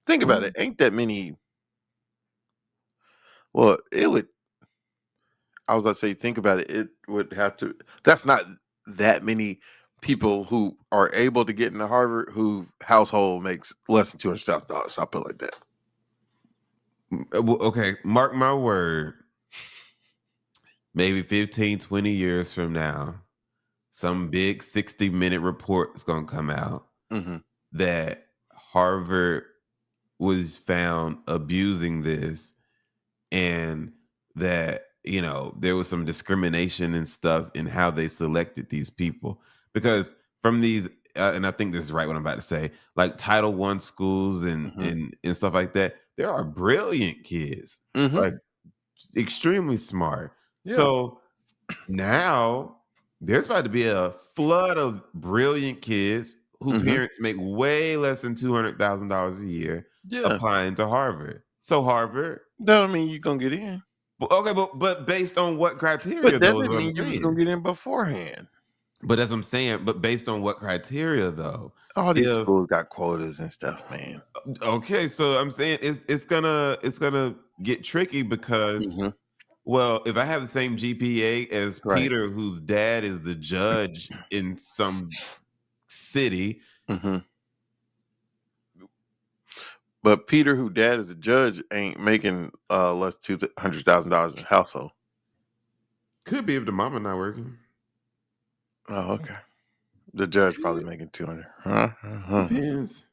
[SPEAKER 3] Think about it.
[SPEAKER 2] Mm.
[SPEAKER 3] Ain't that many? Well, it would. I was about to say, think about it. It would have to. That's not that many people who are able to get into Harvard who household makes less than $200,000. I'll put it like that.
[SPEAKER 2] Well, okay, mark my word. Maybe 15, 20 years from now, some big 60-minute report is going to come out
[SPEAKER 3] Mm-hmm.
[SPEAKER 2] that Harvard was found abusing this, and that there was some discrimination and stuff in how they selected these people, because from these and I think this is right what I'm about to say, like Title One schools and
[SPEAKER 3] Mm-hmm.
[SPEAKER 2] and stuff like that, there are brilliant kids,
[SPEAKER 3] Mm-hmm.
[SPEAKER 2] like extremely smart.
[SPEAKER 3] Yeah.
[SPEAKER 2] So now there's about to be a flood of brilliant kids who
[SPEAKER 3] Mm-hmm.
[SPEAKER 2] parents make way less than $200,000 a year
[SPEAKER 3] Yeah.
[SPEAKER 2] applying to Harvard. So Harvard,
[SPEAKER 3] That don't mean you're gonna get in.
[SPEAKER 2] okay, but based on what
[SPEAKER 3] But
[SPEAKER 2] criteria
[SPEAKER 3] that
[SPEAKER 2] though is
[SPEAKER 3] didn't
[SPEAKER 2] what I'm
[SPEAKER 3] mean you was gonna
[SPEAKER 2] saying.
[SPEAKER 3] get in beforehand.
[SPEAKER 2] But that's what I'm saying. But based on what criteria though?
[SPEAKER 3] All these
[SPEAKER 2] If
[SPEAKER 3] schools got quotas and stuff, man.
[SPEAKER 2] okay, so I'm saying it's gonna get tricky because,
[SPEAKER 3] Mm-hmm.
[SPEAKER 2] well, if I have the same GPA as
[SPEAKER 3] Right.
[SPEAKER 2] Peter, whose dad is the judge in some city.
[SPEAKER 3] Mm-hmm. But Peter, who dad is a judge, ain't making less $200,000 in household.
[SPEAKER 2] Could be if the mama not working.
[SPEAKER 3] Oh, okay. The judge probably making 200. Huh?
[SPEAKER 2] Depends.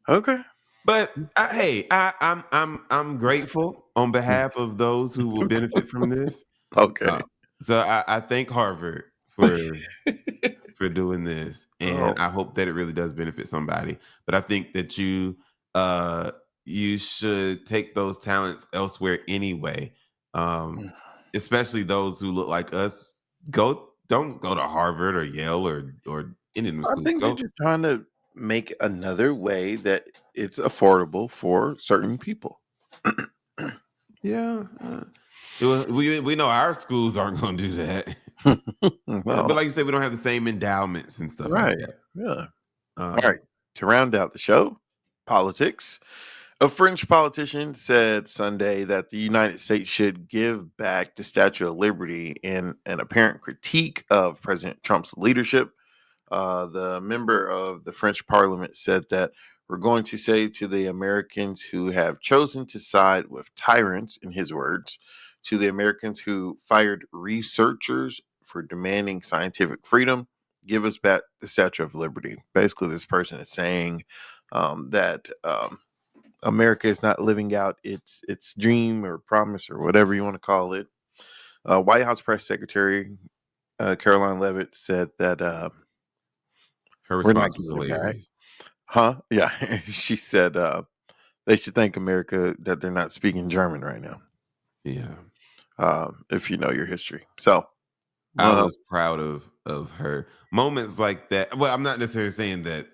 [SPEAKER 3] Okay.
[SPEAKER 2] But hey, I'm grateful on behalf of those who will benefit from this.
[SPEAKER 3] Okay.
[SPEAKER 2] Uh, so I thank Harvard for doing this, and
[SPEAKER 3] Oh.
[SPEAKER 2] I hope that it really does benefit somebody. But I think that uh you should take those talents elsewhere anyway. Um, especially those who look like us. Don't go to Harvard or Yale or any of them
[SPEAKER 3] I
[SPEAKER 2] schools.
[SPEAKER 3] think they're
[SPEAKER 2] Go,
[SPEAKER 3] just trying to make another way that it's affordable for certain people.
[SPEAKER 2] yeah. We know our schools aren't going to do that. But
[SPEAKER 3] Well,
[SPEAKER 2] like you said, we don't have the same endowments and stuff like
[SPEAKER 3] right.
[SPEAKER 2] that.
[SPEAKER 3] Yeah. All
[SPEAKER 2] Um,
[SPEAKER 3] right. To round out the show, politics. A French politician said Sunday that the United States should give back the Statue of Liberty in an apparent critique of President Trump's leadership. The member of the French parliament said that we're going to say to the Americans who have chosen to side with tyrants, in his words, to the Americans who fired researchers for demanding scientific freedom, give us back the Statue of Liberty. Basically, this person is saying that America is not living out its dream or promise or whatever you want to call it. White House press secretary Caroline Levitt said that
[SPEAKER 2] her
[SPEAKER 3] we're not
[SPEAKER 2] response was
[SPEAKER 3] giving it back.
[SPEAKER 2] hilarious.
[SPEAKER 3] Huh? Yeah. She said they should thank America that they're not speaking German right now,
[SPEAKER 2] Yeah.
[SPEAKER 3] if you know your history. So,
[SPEAKER 2] I
[SPEAKER 3] well,
[SPEAKER 2] was proud of her. Moments like that. Well, I'm not necessarily saying that.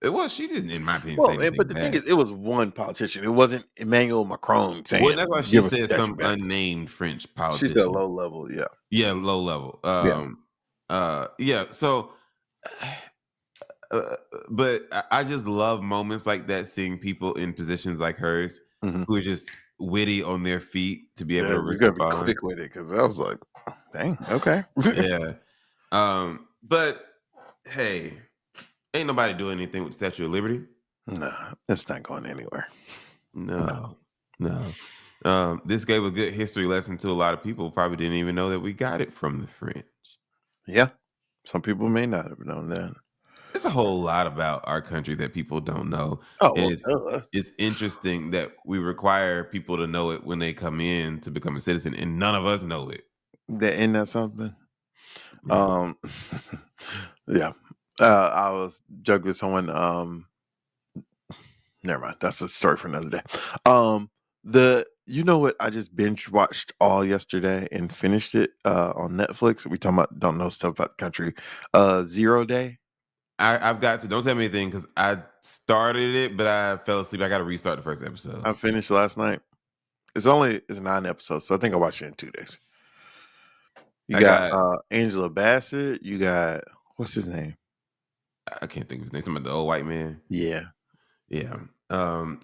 [SPEAKER 2] Well, she didn't, in my opinion, say
[SPEAKER 3] but
[SPEAKER 2] anything
[SPEAKER 3] the thing
[SPEAKER 2] bad.
[SPEAKER 3] is, it was one politician. It wasn't Emmanuel Macron
[SPEAKER 2] Well,
[SPEAKER 3] saying,
[SPEAKER 2] that's why she
[SPEAKER 3] give us the
[SPEAKER 2] said
[SPEAKER 3] statue
[SPEAKER 2] some
[SPEAKER 3] back.
[SPEAKER 2] unnamed French
[SPEAKER 3] She said
[SPEAKER 2] politician.
[SPEAKER 3] low level. Yeah.
[SPEAKER 2] Yeah, low level.
[SPEAKER 3] Yeah.
[SPEAKER 2] Yeah. So, uh, but I just love moments like that, seeing people in positions like hers
[SPEAKER 3] Hmm.
[SPEAKER 2] who are just witty on their feet to be able
[SPEAKER 3] Yeah.
[SPEAKER 2] to
[SPEAKER 3] You got to be
[SPEAKER 2] respond.
[SPEAKER 3] quick with it because I was like, dang, okay.
[SPEAKER 2] Yeah. But hey, ain't nobody doing anything with the Statue of Liberty.
[SPEAKER 3] Nah, it's not going anywhere.
[SPEAKER 2] No, no. This gave a good history lesson to a lot of people who probably didn't even know that we got it from the French.
[SPEAKER 3] Yeah. Some people may not have known that.
[SPEAKER 2] There's a whole lot about our country that people don't know.
[SPEAKER 3] Oh,
[SPEAKER 2] And
[SPEAKER 3] well,
[SPEAKER 2] it's
[SPEAKER 3] duh.
[SPEAKER 2] it's interesting that we require people to know it when they come in to become a citizen, and none of us know it.
[SPEAKER 3] Isn't that something?
[SPEAKER 2] Yeah.
[SPEAKER 3] Um, yeah. I was joking with someone. Never mind. That's a story for another day. The you know what? I just binge watched all yesterday and finished it on Netflix. We talking about don't know stuff about the country. 0 Day.
[SPEAKER 2] I've got to, don't tell me anything because I started it, but I fell asleep. I got to restart the first episode.
[SPEAKER 3] I finished last night. It's 9 episodes, so I think I watched it in 2 days. You
[SPEAKER 2] I
[SPEAKER 3] got
[SPEAKER 2] got,
[SPEAKER 3] Angela Bassett. You got what's his name?
[SPEAKER 2] I can't think of his name. Somebody, the old white man.
[SPEAKER 3] Yeah.
[SPEAKER 2] Yeah.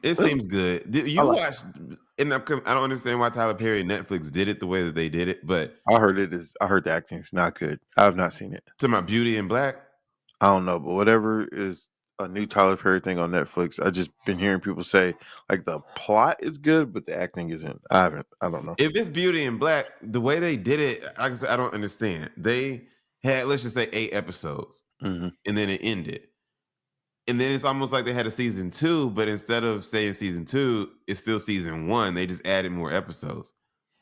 [SPEAKER 2] It seems good. Did
[SPEAKER 3] I
[SPEAKER 2] you
[SPEAKER 3] like
[SPEAKER 2] watch? And I don't understand why Tyler Perry and Netflix did it the way that they did it, but
[SPEAKER 3] I heard the acting is not good. I have not seen it.
[SPEAKER 2] to my Beauty in Black.
[SPEAKER 3] I don't know, but whatever is a new Tyler Perry thing on Netflix, I just been hearing people say like the plot is good, but the acting isn't. I don't know.
[SPEAKER 2] If it's Beauty in Black, the way they did it, like I said, I don't understand. They had, let's just say, 8 episodes,
[SPEAKER 3] Mm-hmm.
[SPEAKER 2] and then it ended. And then it's almost like they had a season 2, but instead of saying season 2, it's still season 1. They just added more episodes.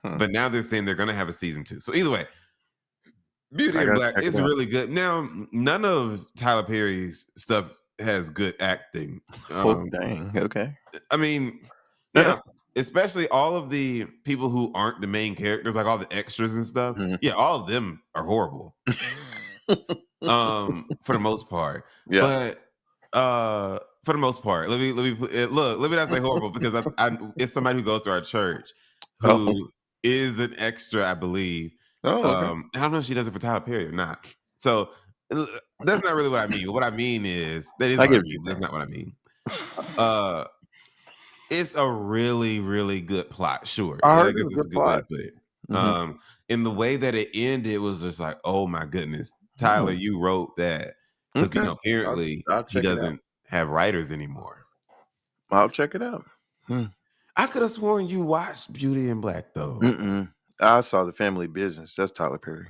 [SPEAKER 2] But now they're saying they're going to have a season 2. So either way, Beauty
[SPEAKER 3] I
[SPEAKER 2] in
[SPEAKER 3] gotta
[SPEAKER 2] Black
[SPEAKER 3] check
[SPEAKER 2] is
[SPEAKER 3] it out.
[SPEAKER 2] really good. Now, none of Tyler Perry's stuff has good acting.
[SPEAKER 3] Oh dang. Okay.
[SPEAKER 2] I mean, yeah, especially all of the people who aren't the main characters, like all the extras and stuff.
[SPEAKER 3] Mhm.
[SPEAKER 2] Yeah, all of them are horrible. For the most part.
[SPEAKER 3] Yeah.
[SPEAKER 2] But for the most part, let me let me not say horrible because I it's somebody who goes to our church
[SPEAKER 3] Oh.
[SPEAKER 2] who is an extra, I believe.
[SPEAKER 3] Oh, okay.
[SPEAKER 2] I don't know if she does it for Tyler Perry or not. So that's not really what I mean. What I mean is that is
[SPEAKER 3] I
[SPEAKER 2] what I
[SPEAKER 3] get what
[SPEAKER 2] mean.
[SPEAKER 3] you're
[SPEAKER 2] That's
[SPEAKER 3] saying.
[SPEAKER 2] not what I mean. It's a really, really good plot. Sure,
[SPEAKER 3] I
[SPEAKER 2] I
[SPEAKER 3] heard
[SPEAKER 2] guess
[SPEAKER 3] it was a
[SPEAKER 2] it's a
[SPEAKER 3] good
[SPEAKER 2] good way to
[SPEAKER 3] plot.
[SPEAKER 2] put it.
[SPEAKER 3] Mhm.
[SPEAKER 2] In the way that it ended was just like, oh my goodness, Tyler, you wrote that because
[SPEAKER 3] Okay.
[SPEAKER 2] apparently
[SPEAKER 3] I'll
[SPEAKER 2] he
[SPEAKER 3] check it out.
[SPEAKER 2] doesn't have writers anymore.
[SPEAKER 3] I'll check it out.
[SPEAKER 2] I could have sworn you watched Beauty in Black though.
[SPEAKER 3] Mm-mm. I saw The Family Business. That's Tyler Perry.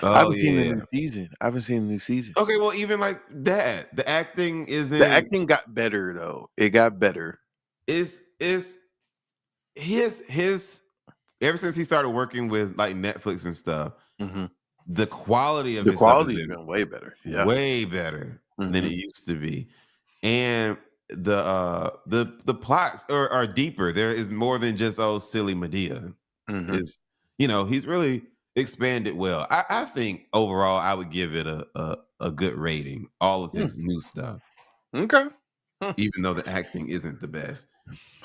[SPEAKER 3] I
[SPEAKER 2] Oh
[SPEAKER 3] haven't seen the
[SPEAKER 2] yeah.
[SPEAKER 3] new season. I haven't seen the new season.
[SPEAKER 2] Okay, well, even like that, the acting
[SPEAKER 3] The
[SPEAKER 2] isn't.
[SPEAKER 3] acting got better though. It got better.
[SPEAKER 2] Is his ever since he started working with like Netflix and stuff,
[SPEAKER 3] Mhm.
[SPEAKER 2] the quality of
[SPEAKER 3] The
[SPEAKER 2] his stuff has
[SPEAKER 3] quality's
[SPEAKER 2] been
[SPEAKER 3] been way better. Yeah.
[SPEAKER 2] way better than
[SPEAKER 3] Mhm.
[SPEAKER 2] it used to be. And the plots are deeper. There is more than just silly Medea.
[SPEAKER 3] Mhm.
[SPEAKER 2] Is he's really expanded well. I think overall I would give it a good rating. All of his new stuff,
[SPEAKER 3] Okay.
[SPEAKER 2] even though the acting isn't the best.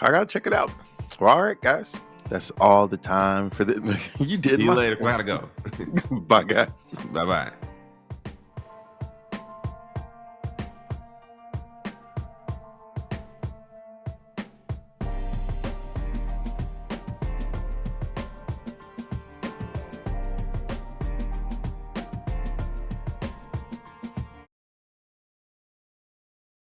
[SPEAKER 3] I gotta check it out. Well, all right, guys. That's all the time for the. You did
[SPEAKER 2] See you
[SPEAKER 3] my
[SPEAKER 2] later.
[SPEAKER 3] stuff.
[SPEAKER 2] I gotta go.
[SPEAKER 3] Bye, guys.
[SPEAKER 2] Bye bye.